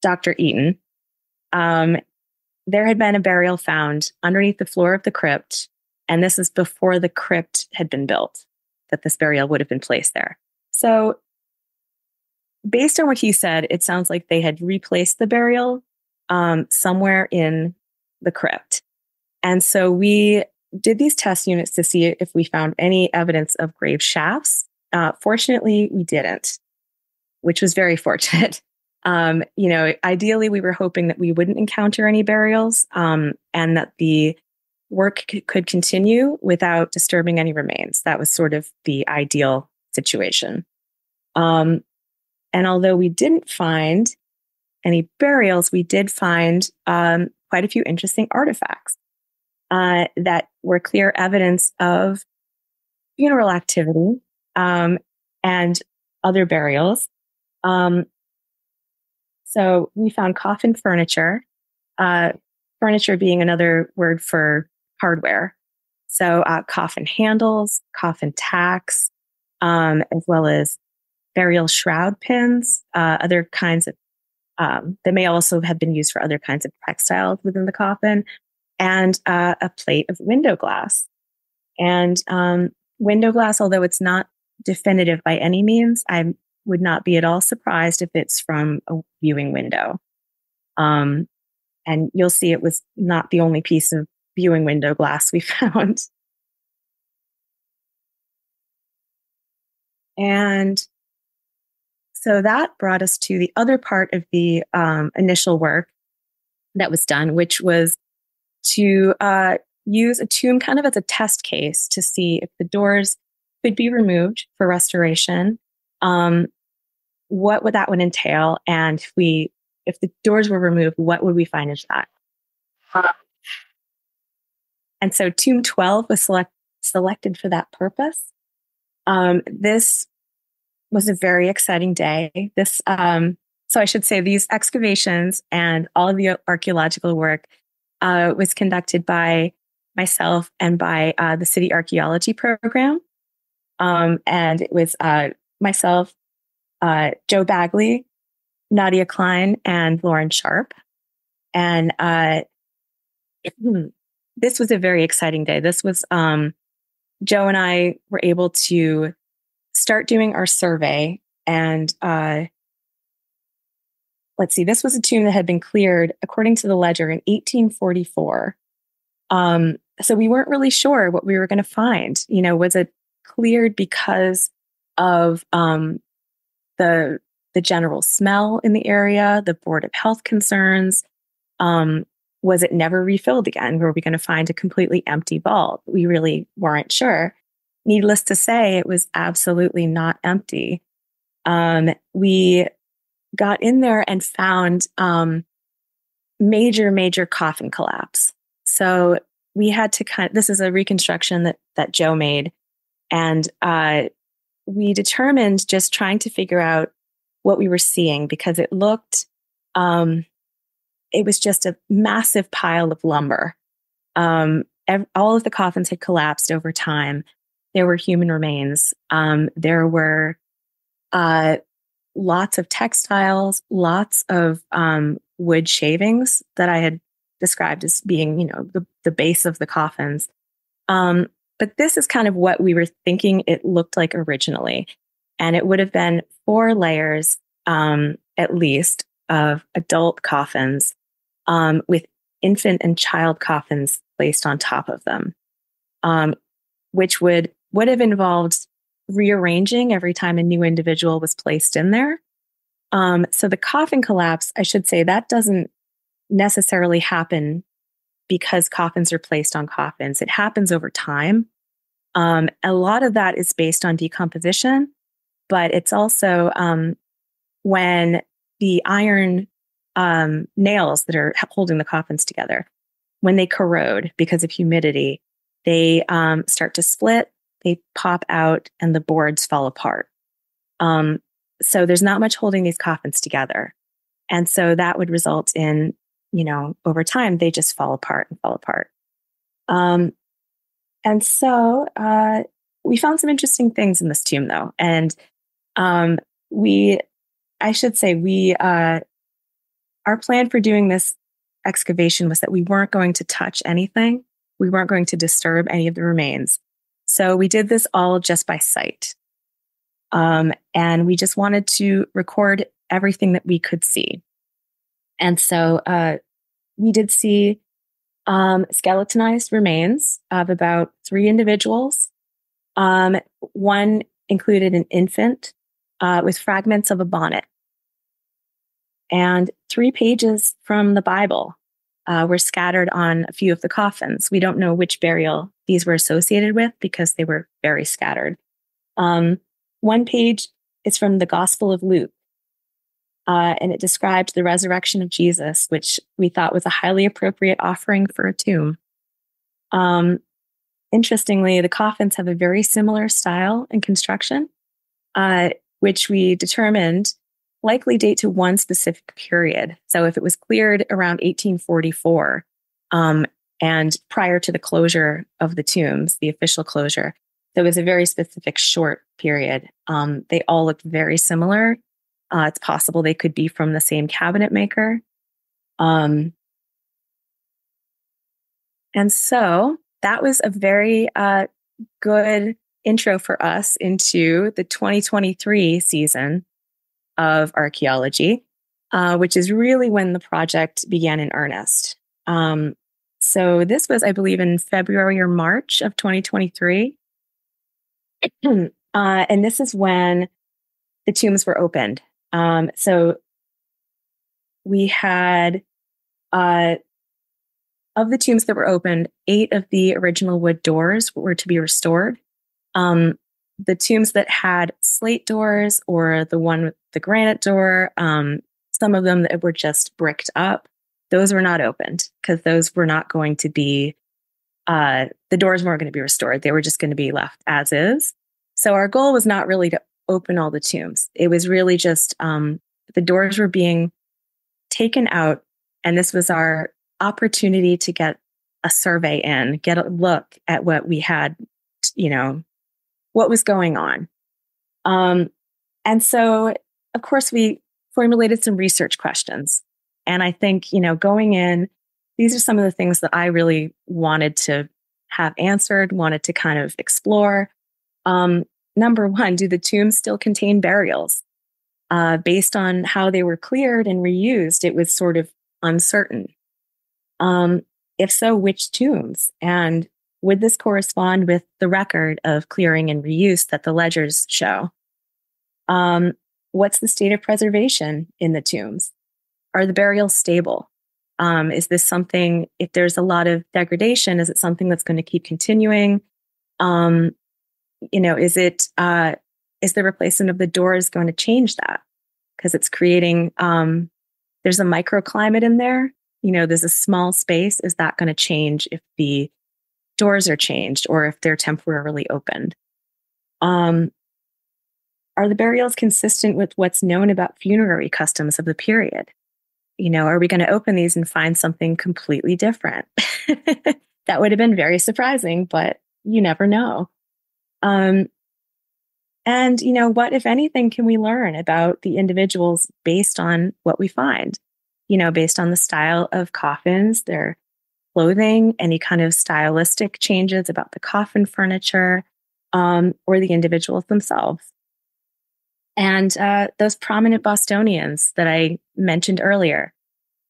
B: Dr. Eaton, there had been a burial found underneath the floor of the crypt, and this is before the crypt had been built, that this burial would have been placed there. So, based on what he said, it sounds like they had replaced the burial somewhere in the crypt. And so we did these test units to see if we found any evidence of grave shafts. Fortunately, we didn't, which was very fortunate. Ideally, we were hoping that we wouldn't encounter any burials and that the work could continue without disturbing any remains. That was sort of the ideal situation. And although we didn't find any burials, we did find quite a few interesting artifacts that were clear evidence of funeral activity and other burials. So we found coffin furniture, furniture being another word for hardware. So coffin handles, coffin tacks, as well as burial shroud pins, other kinds of, that may also have been used for other kinds of textiles within the coffin, and a plate of window glass. And window glass, although it's not definitive by any means, I would not be at all surprised if it's from a viewing window. And you'll see it was not the only piece of viewing window glass we found. And so that brought us to the other part of the initial work that was done, which was to use a tomb kind of as a test case to see if the doors could be removed for restoration. What would that entail? And if the doors were removed, what would we find in that? And so Tomb 12 was selected for that purpose. This was a very exciting day. So I should say these excavations and all of the archaeological work was conducted by myself and by the city archaeology program. And it was myself, Joe Bagley, Nadia Klein, and Lauren Sharp. And this was a very exciting day. This was Joe and I were able to start doing our survey. And let's see, this was a tomb that had been cleared, according to the ledger, in 1844. So we weren't really sure what we were going to find. Was it cleared because of the general smell in the area, the Board of Health concerns? Was it never refilled again? Were we going to find a completely empty vault? We really weren't sure. Needless to say, it was absolutely not empty. We got in there and found major coffin collapse. So we had to this is a reconstruction that Joe made. And we determined just trying to figure out what we were seeing, because it looked, it was just a massive pile of lumber. All of the coffins had collapsed over time. There were human remains. There were lots of textiles, lots of wood shavings that I had described as being, the base of the coffins. But this is kind of what we were thinking it looked like originally. And it would have been 4 layers, at least, of adult coffins with infant and child coffins placed on top of them, which would have involved rearranging every time a new individual was placed in there. So the coffin collapse, I should say, that doesn't necessarily happen because coffins are placed on coffins. It happens over time. A lot of that is based on decomposition, but it's also when the iron nails that are holding the coffins together, when they corrode because of humidity, they start to split, they pop out, and the boards fall apart. So there's not much holding these coffins together. And so that would result in, over time, they just fall apart and fall apart. And so we found some interesting things in this tomb, though. And our plan for doing this excavation was that we weren't going to touch anything. We weren't going to disturb any of the remains. So we did this all just by sight. And we just wanted to record everything that we could see. And so we did see skeletonized remains of about 3 individuals. One included an infant with fragments of a bonnet. And 3 pages from the Bible were scattered on a few of the coffins. We don't know which burial these were associated with because they were very scattered. One page is from the Gospel of Luke, and it described the resurrection of Jesus, which we thought was a highly appropriate offering for a tomb. Interestingly, the coffins have a very similar style and construction, which we determined likely date to one specific period. So if it was cleared around 1844, and prior to the closure of the tombs, the official closure, there was a very specific short period. They all looked very similar. It's possible they could be from the same cabinet maker. And so that was a very good intro for us into the 2023 season of archaeology, which is really when the project began in earnest. So this was, I believe, in February or March of 2023. And this is when the tombs were opened. So we had, of the tombs that were opened, 8 of the original wood doors were to be restored. The tombs that had slate doors or the one with the granite door, some of them that were just bricked up, those were not opened because those were not going to be, the doors weren't going to be restored. They were just going to be left as is. So our goal was not really to open all the tombs. It was really just the doors were being taken out, and this was our opportunity to get a survey in, get a look at what we had, what was going on. And so, of course, we formulated some research questions. And I think, going in, these are some of the things that I really wanted to have answered, wanted to kind of explore. Number one, do the tombs still contain burials? Based on how they were cleared and reused, it was sort of uncertain. If so, which tombs? And would this correspond with the record of clearing and reuse that the ledgers show? What's the state of preservation in the tombs? Are the burials stable? Is this something, if there's a lot of degradation, is it something that's going to keep continuing? Is the replacement of the doors going to change that? Because it's creating, there's a microclimate in there. There's a small space. Is that going to change if the doors are changed or if they're temporarily opened? Are the burials consistent with what's known about funerary customs of the period? Are we going to open these and find something completely different? That would have been very surprising, but you never know. And, what, if anything, can we learn about the individuals based on what we find? Based on the style of coffins, their clothing, any kind of stylistic changes about the coffin furniture, or the individuals themselves. And those prominent Bostonians that I mentioned earlier,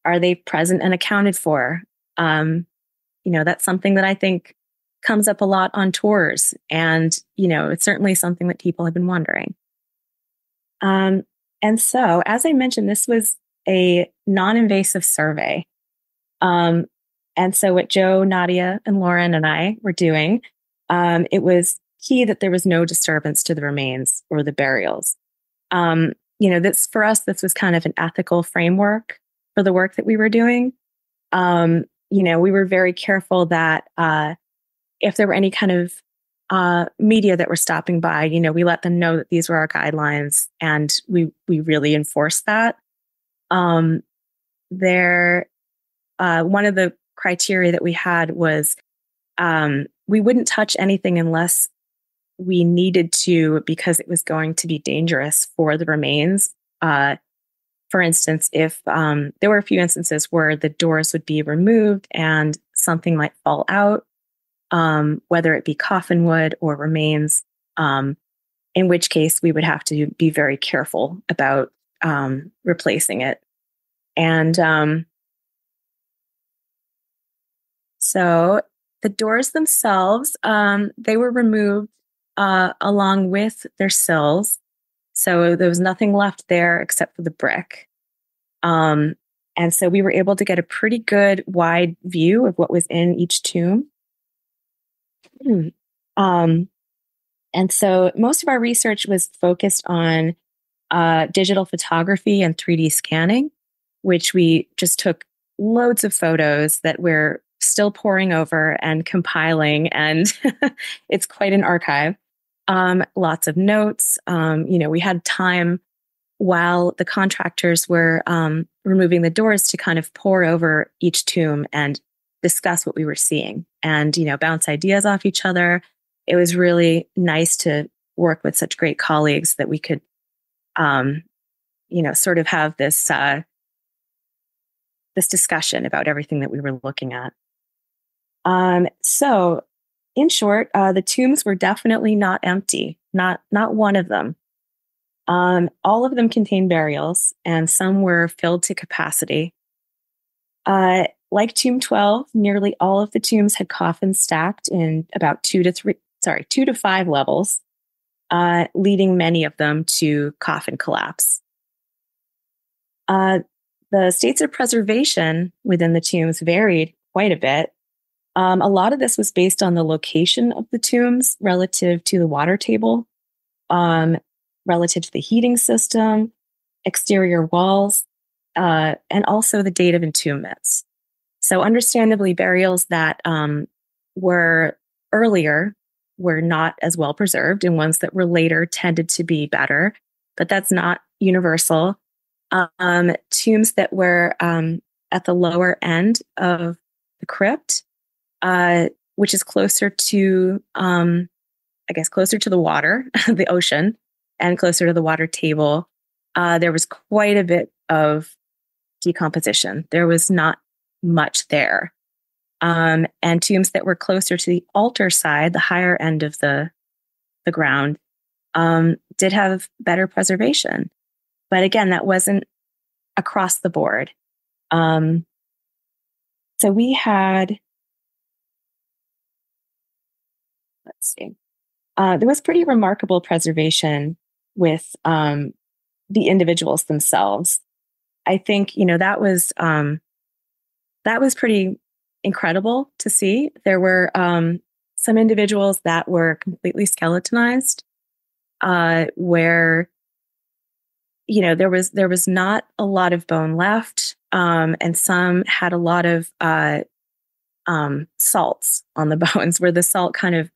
B: are they present and accounted for? That's something that I think comes up a lot on tours. And, it's certainly something that people have been wondering. And so, as I mentioned, this was a non-invasive survey. And so what Joe, Nadia, and Lauren and I were doing, it was key that there was no disturbance to the remains or the burials. This for us, this was kind of an ethical framework for the work that we were doing. We were very careful that if there were any kind of media that were stopping by, we let them know that these were our guidelines, and we really enforced that. There, one of the criteria that we had was we wouldn't touch anything unless we needed to, because it was going to be dangerous for the remains. For instance, if there were a few instances where the doors would be removed and something might fall out, whether it be coffin wood or remains, in which case we would have to be very careful about replacing it. And so the doors themselves, they were removed along with their sills. So there was nothing left there except for the brick. And so we were able to get a pretty good wide view of what was in each tomb. And so most of our research was focused on digital photography and 3D scanning, which we just took loads of photos that we're still poring over and compiling. And it's quite an archive. Lots of notes. We had time while the contractors were removing the doors to kind of pore over each tomb and discuss what we were seeing and, bounce ideas off each other. It was really nice to work with such great colleagues that we could, sort of have this discussion about everything that we were looking at. So in short, the tombs were definitely not empty, not one of them. All of them contained burials, and some were filled to capacity. Like Tomb 12, nearly all of the tombs had coffins stacked in about 2 to 5 levels, leading many of them to coffin collapse. The states of preservation within the tombs varied quite a bit. A lot of this was based on the location of the tombs relative to the water table, relative to the heating system, exterior walls, and also the date of entombments. So understandably, burials that were earlier were not as well preserved, and ones that were later tended to be better, but that's not universal. Tombs that were at the lower end of the crypt, which is closer to, closer to the water, the ocean, and closer to the water table, there was quite a bit of decomposition. There was not much there. And tombs that were closer to the altar side, the higher end of the ground, did have better preservation. But again, that wasn't across the board. So we had, let's see, there was pretty remarkable preservation with the individuals themselves. I think, that was pretty incredible to see. There were some individuals that were completely skeletonized, where there was not a lot of bone left, and some had a lot of salts on the bones, where the salt kind of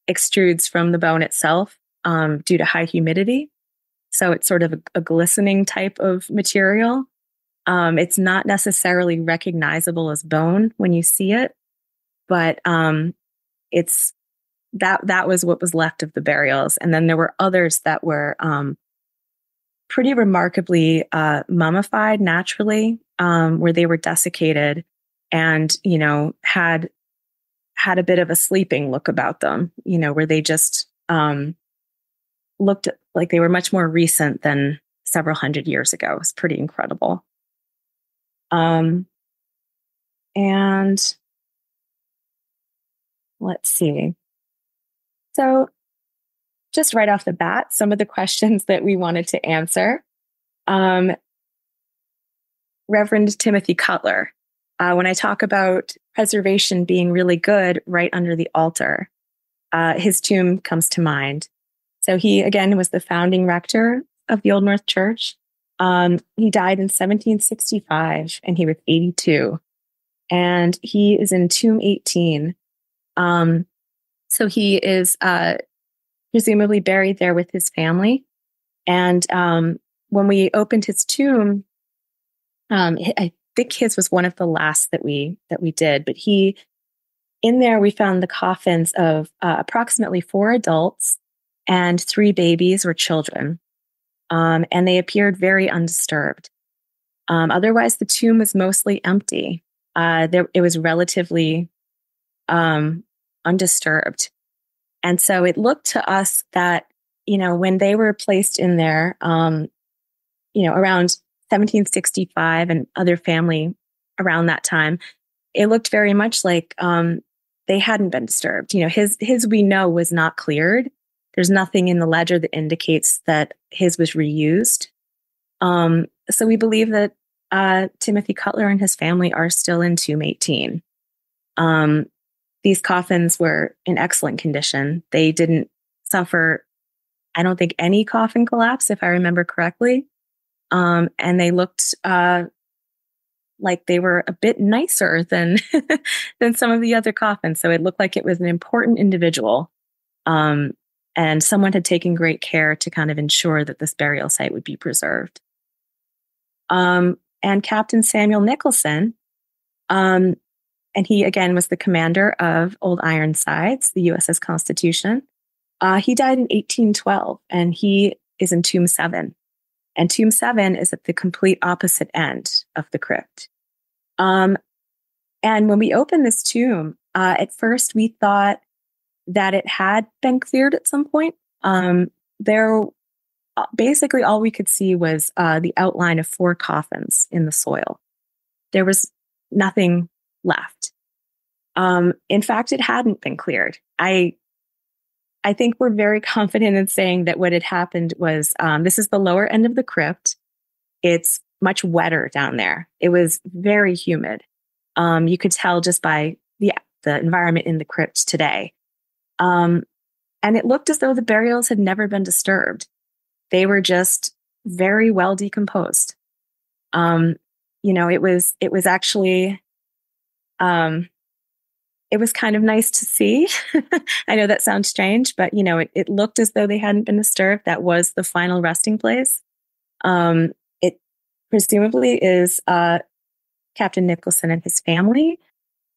B: extrudes from the bone itself due to high humidity. So it's sort of a glistening type of material. It's not necessarily recognizable as bone when you see it, but it's that was what was left of the burials. And then there were others that were pretty remarkably mummified naturally, where they were desiccated and had a bit of a sleeping look about them, where they just looked like they were much more recent than several hundred years ago. It was pretty incredible. And let's see. So just right off the bat, some of the questions that we wanted to answer. Reverend Timothy Cutler, when I talk about preservation being really good right under the altar, his tomb comes to mind. So he, again, was the founding rector of the Old North Church. He died in 1765, and he was 82. And he is in Tomb 18. So So he is presumably buried there with his family. And when we opened his tomb, I think his was one of the last that we did. But in there, we found the coffins of approximately 4 adults and 3 babies or children, and they appeared very undisturbed. Otherwise, the tomb was mostly empty. It was relatively undisturbed. And so it looked to us that, when they were placed in there, around 1765 and other family around that time, it looked very much like they hadn't been disturbed. His we know was not cleared. There's nothing in the ledger that indicates that his was reused. So we believe that Timothy Cutler and his family are still in Tomb 18. These coffins were in excellent condition. They didn't suffer, I don't think, any coffin collapse, if I remember correctly. And they looked like they were a bit nicer than than some of the other coffins. So it looked like it was an important individual. And someone had taken great care to kind of ensure that this burial site would be preserved. And Captain Samuel Nicholson, and he again was the commander of Old Ironsides, the USS Constitution. He died in 1812, and he is in Tomb 7. And Tomb 7 is at the complete opposite end of the crypt. And when we opened this tomb, at first we thought that it had been cleared at some point. There, basically all we could see was the outline of 4 coffins in the soil. There was nothing left. In fact, it hadn't been cleared. I think we're very confident in saying that what had happened was, this is the lower end of the crypt. It's much wetter down there. It was very humid. You could tell just by the environment in the crypt today. And it looked as though the burials had never been disturbed. They were just very well decomposed. It was actually, it was kind of nice to see. I know that sounds strange, but it looked as though they hadn't been disturbed. That was the final resting place. It presumably is Captain Nicholson and his family,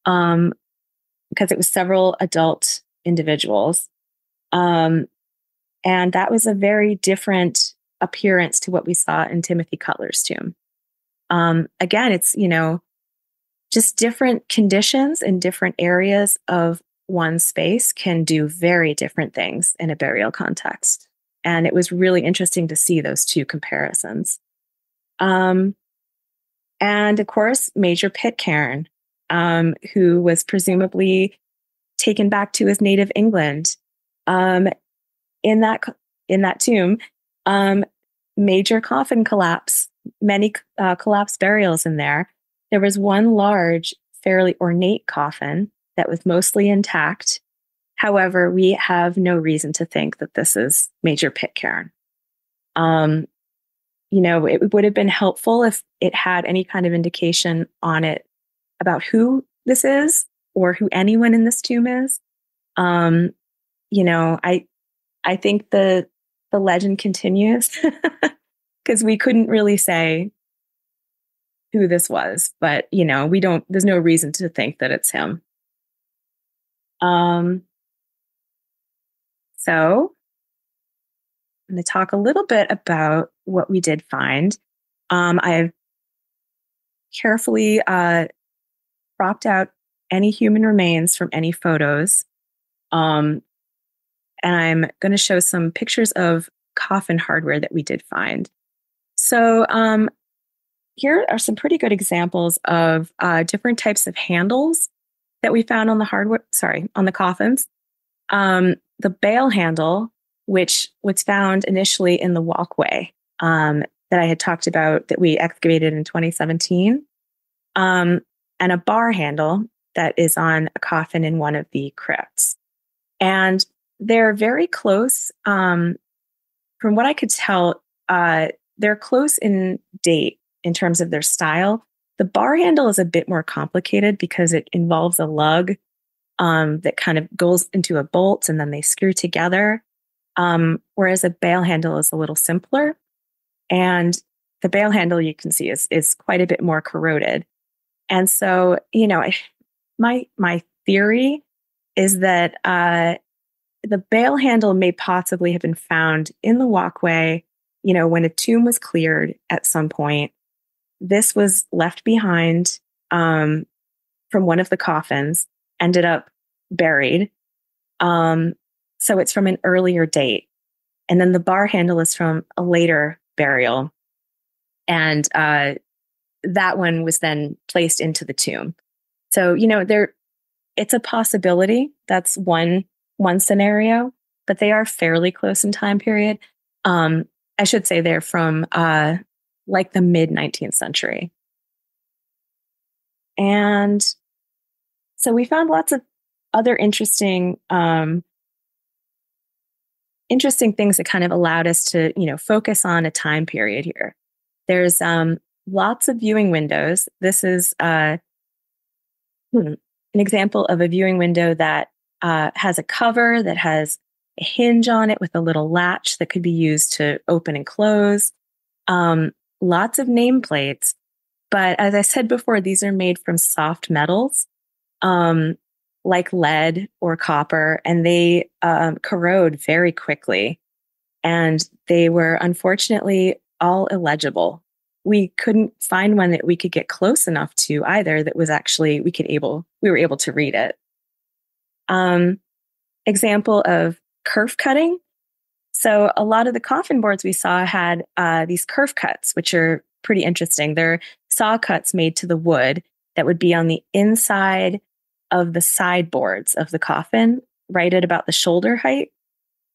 B: because it was several adult individuals. And that was a very different appearance to what we saw in Timothy Cutler's tomb. Again, it's, just different conditions in different areas of one space can do very different things in a burial context. And it was really interesting to see those 2 comparisons. And of course, Major Pitcairn, who was presumably taken back to his native England. In that tomb, major coffin collapse, many collapsed burials in there. There was one large, fairly ornate coffin that was mostly intact. However, we have no reason to think that this is Major Pitcairn. It would have been helpful if it had any kind of indication on it about who this is or who anyone in this tomb is. I think the legend continues because we couldn't really say who this was, but there's no reason to think that it's him. So I'm going to talk a little bit about what we did find. I've carefully cropped out any human remains from any photos. And I'm going to show some pictures of coffin hardware that we did find. So here are some pretty good examples of different types of handles that we found on the coffins. The bail handle, which was found initially in the walkway that I had talked about that we excavated in 2017, and a bar handle that is on a coffin in one of the crypts. And they're very close. From what I could tell, they're close in date in terms of their style. The bar handle is a bit more complicated because it involves a lug. that kind of goes into a bolt and then they screw together. Whereas a bail handle is a little simpler. And the bail handle you can see is quite a bit more corroded. And so, my theory is that the bail handle may possibly have been found in the walkway, when a tomb was cleared at some point. This was left behind from one of the coffins, ended up buried. So it's from an earlier date. And then the bar handle is from a later burial. And that one was then placed into the tomb. So, it's a possibility. That's one scenario, but they are fairly close in time period. I should say they're from like the mid 19th century. And so we found lots of other interesting things that kind of allowed us to, focus on a time period here. There's lots of viewing windows. This is an example of a viewing window that has a cover that has a hinge on it with a little latch that could be used to open and close. Lots of nameplates. But as I said before, these are made from soft metals, like lead or copper, and they corrode very quickly. And they were unfortunately all illegible. We couldn't find one that we could get close enough to either that was actually we were able to read it. Example of kerf cutting. So a lot of the coffin boards we saw had these kerf cuts, which are pretty interesting. They're saw cuts made to the wood that would be on the inside of the sideboards of the coffin, right at about the shoulder height.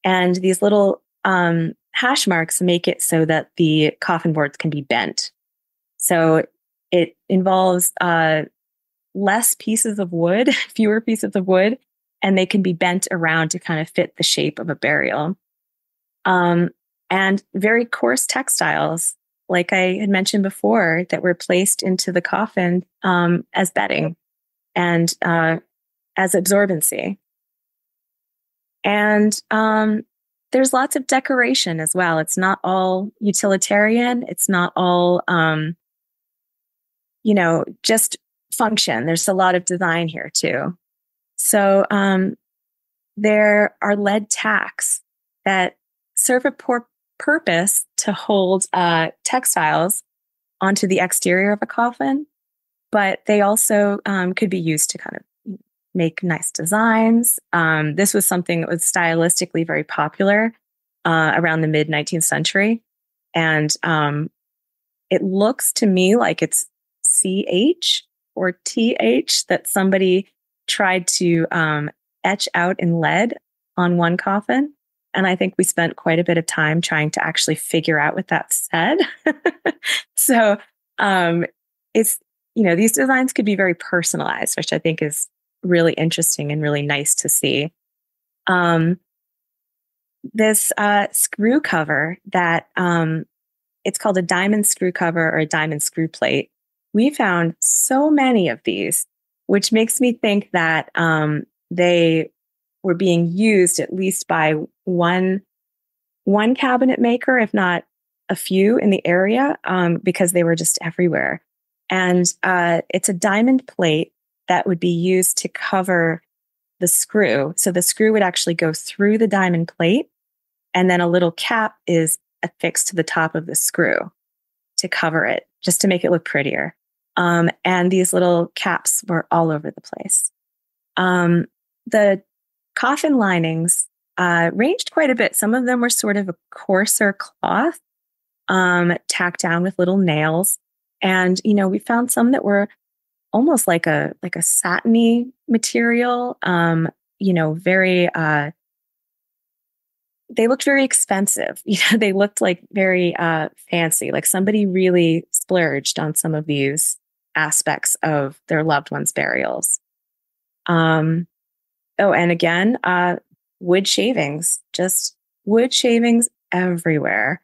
B: And these little hash marks make it so that the coffin boards can be bent. So it involves less pieces of wood, fewer pieces of wood, and they can be bent around to kind of fit the shape of a burial. And very coarse textiles, like I had mentioned before, that were placed into the coffin as bedding and as absorbency. And there's lots of decoration as well. It's not all utilitarian. It's not all, just function. There's a lot of design here too. So there are lead tacks that serve a purpose to hold textiles onto the exterior of a coffin, but they also could be used to kind of make nice designs. This was something that was stylistically very popular around the mid 19th century. And it looks to me like it's CH or TH that somebody tried to etch out in lead on one coffin. And I think we spent quite a bit of time trying to actually figure out what that said. So it's, these designs could be very personalized, which I think is really interesting and really nice to see. This screw cover that it's called a diamond screw cover or a diamond screw plate. We found so many of these, which makes me think that they were being used at least by one cabinet maker, if not a few in the area, because they were just everywhere. And it's a diamond plate that would be used to cover the screw. So the screw would actually go through the diamond plate, and then a little cap is affixed to the top of the screw to cover it, just to make it look prettier. And these little caps were all over the place. The coffin linings ranged quite a bit. Some of them were sort of a coarser cloth, tacked down with little nails. And, we found some that were almost like a satiny material, very, they looked very expensive. They looked like very fancy, like somebody really splurged on some of these aspects of their loved ones' burials. And again, wood shavings, just wood shavings everywhere.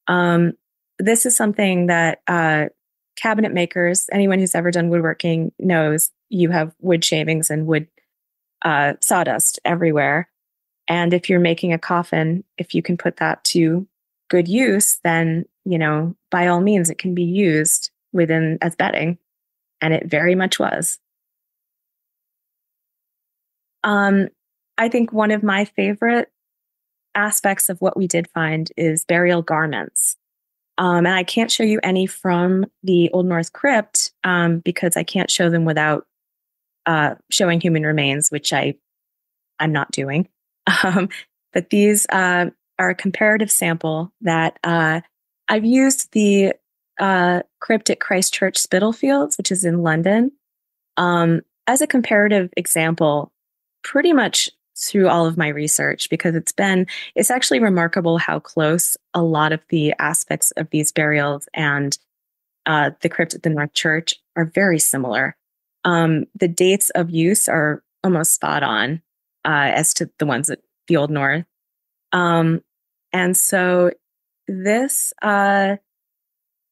B: This is something that cabinet makers, anyone who's ever done woodworking knows. You have wood shavings and wood sawdust everywhere. And if you're making a coffin, if you can put that to good use, then, by all means, it can be used within as bedding. And it very much was. I think one of my favorite aspects of what we did find is burial garments. And I can't show you any from the Old North crypt because I can't show them without showing human remains, which I'm not doing. But these are a comparative sample that I've used the crypt at Christ Church Spitalfields, which is in London, as a comparative example, pretty much through all of my research, because it's actually remarkable how close a lot of the aspects of these burials and the crypt at the North Church are very similar. The dates of use are almost spot on as to the ones at the Old North. And so this,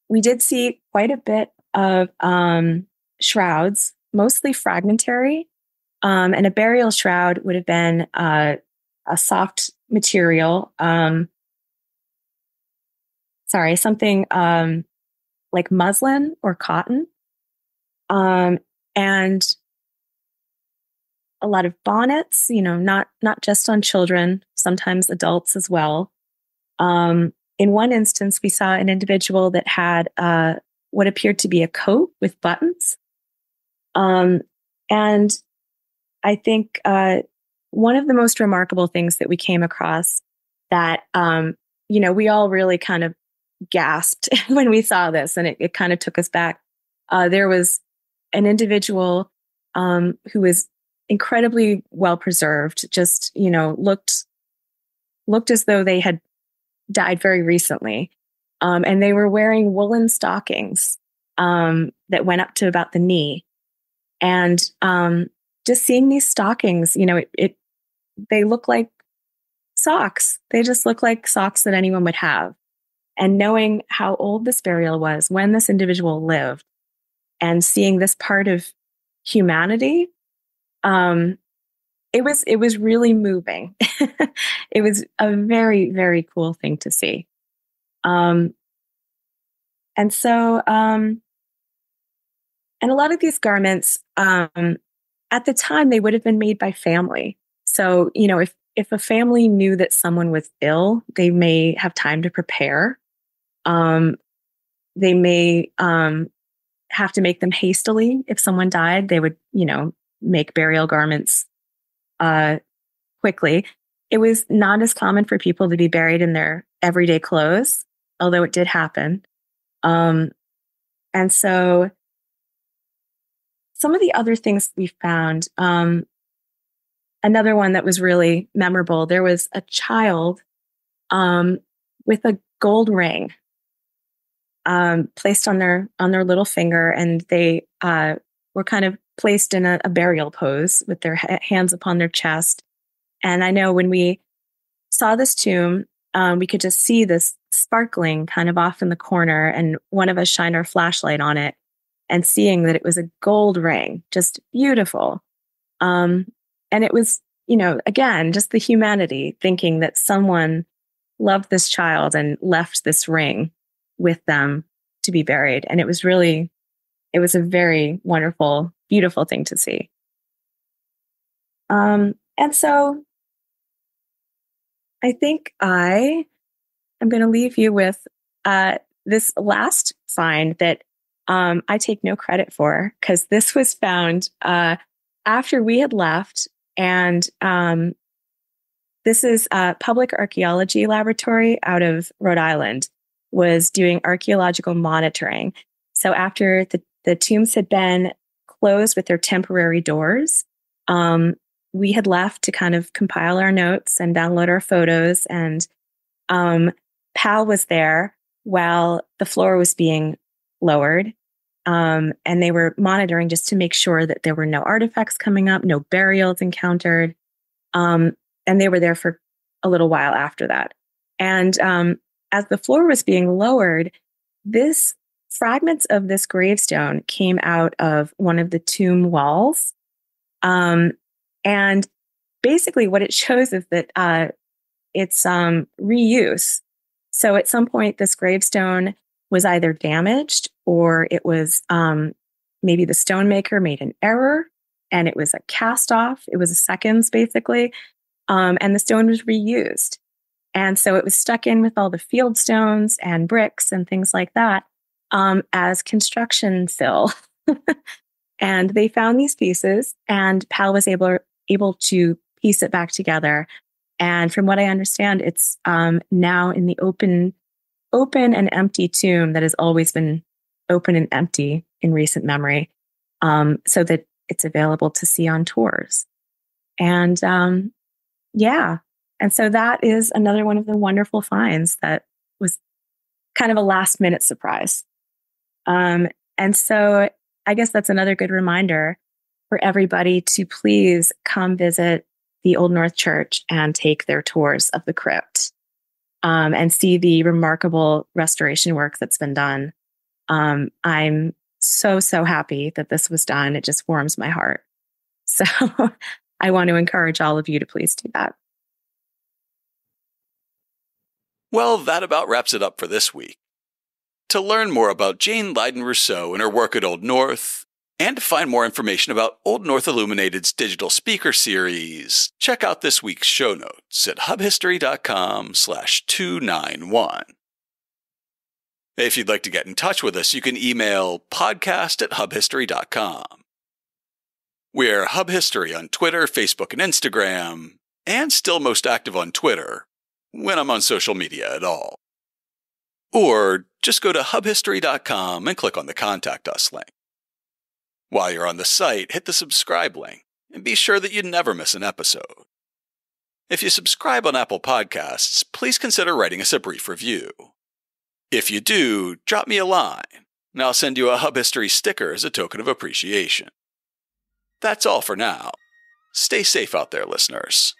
B: we did see quite a bit of shrouds, mostly fragmentary. And a burial shroud would have been a soft material. Something like muslin or cotton. And a lot of bonnets, not just on children, sometimes adults as well. In one instance, we saw an individual that had what appeared to be a coat with buttons. And I think one of the most remarkable things that we came across that, we all really kind of gasped when we saw this, and it kind of took us back. There was an individual who was incredibly well preserved, just, looked as though they had died very recently. And they were wearing woolen stockings that went up to about the knee. And just seeing these stockings, they look like socks. They just look like socks that anyone would have. And knowing how old this burial was, when this individual lived, and seeing this part of humanity, it was really moving. It was a very, very cool thing to see. And so, and a lot of these garments, at the time, they would have been made by family. So, if a family knew that someone was ill, they may have time to prepare. They may have to make them hastily. If someone died, they would, make burial garments quickly. It was not as common for people to be buried in their everyday clothes, although it did happen. And so some of the other things we found, another one that was really memorable, there was a child with a gold ring placed on their little finger, and they were kind of placed in a burial pose with their hands upon their chest. And I know when we saw this tomb, we could just see this sparkling kind of off in the corner, and one of us shined our flashlight on it, and seeing that it was a gold ring, just beautiful. And it was, again, just the humanity, thinking that someone loved this child and left this ring with them to be buried. And it was a very wonderful, beautiful thing to see. And so I think I am going to leave you with this last find that I take no credit for, because this was found after we had left. And this is a public archaeology laboratory out of Rhode Island was doing archaeological monitoring. So after the tombs had been closed with their temporary doors, we had left to kind of compile our notes and download our photos. And Pal was there while the floor was being lowered. And they were monitoring just to make sure that there were no artifacts coming up, no burials encountered. And they were there for a little while after that. And as the floor was being lowered, fragments of this gravestone came out of one of the tomb walls. And basically what it shows is that it's reuse. So at some point, this gravestone was either damaged or it was maybe the stonemaker made an error and it was a cast off. It was a seconds, basically. And the stone was reused. And so it was stuck in with all the field stones and bricks and things like that as construction fill. And they found these pieces, and Pal was able to piece it back together. And from what I understand, it's now in the open and empty tomb that has always been open and empty in recent memory, so that it's available to see on tours. And yeah, and so that is another one of the wonderful finds that was kind of a last minute surprise. And so I guess that's another good reminder for everybody to please come visit the Old North Church and take their tours of the crypt and see the remarkable restoration work that's been done. I'm so happy that this was done. It just warms my heart. So I want to encourage all of you to please do that.
A: Well, that about wraps it up for this week. To learn more about Jane Lyden Rousseau and her work at Old North, and to find more information about Old North Illuminated's digital speaker series, check out this week's show notes at hubhistory.com/291. If you'd like to get in touch with us, you can email podcast@hubhistory.com. We're Hub History on Twitter, Facebook, and Instagram, and still most active on Twitter, when I'm on social media at all. Or just go to hubhistory.com and click on the Contact Us link. While you're on the site, hit the subscribe link and be sure that you never miss an episode. If you subscribe on Apple Podcasts, please consider writing us a brief review. If you do, drop me a line, and I'll send you a Hub History sticker as a token of appreciation. That's all for now. Stay safe out there, listeners.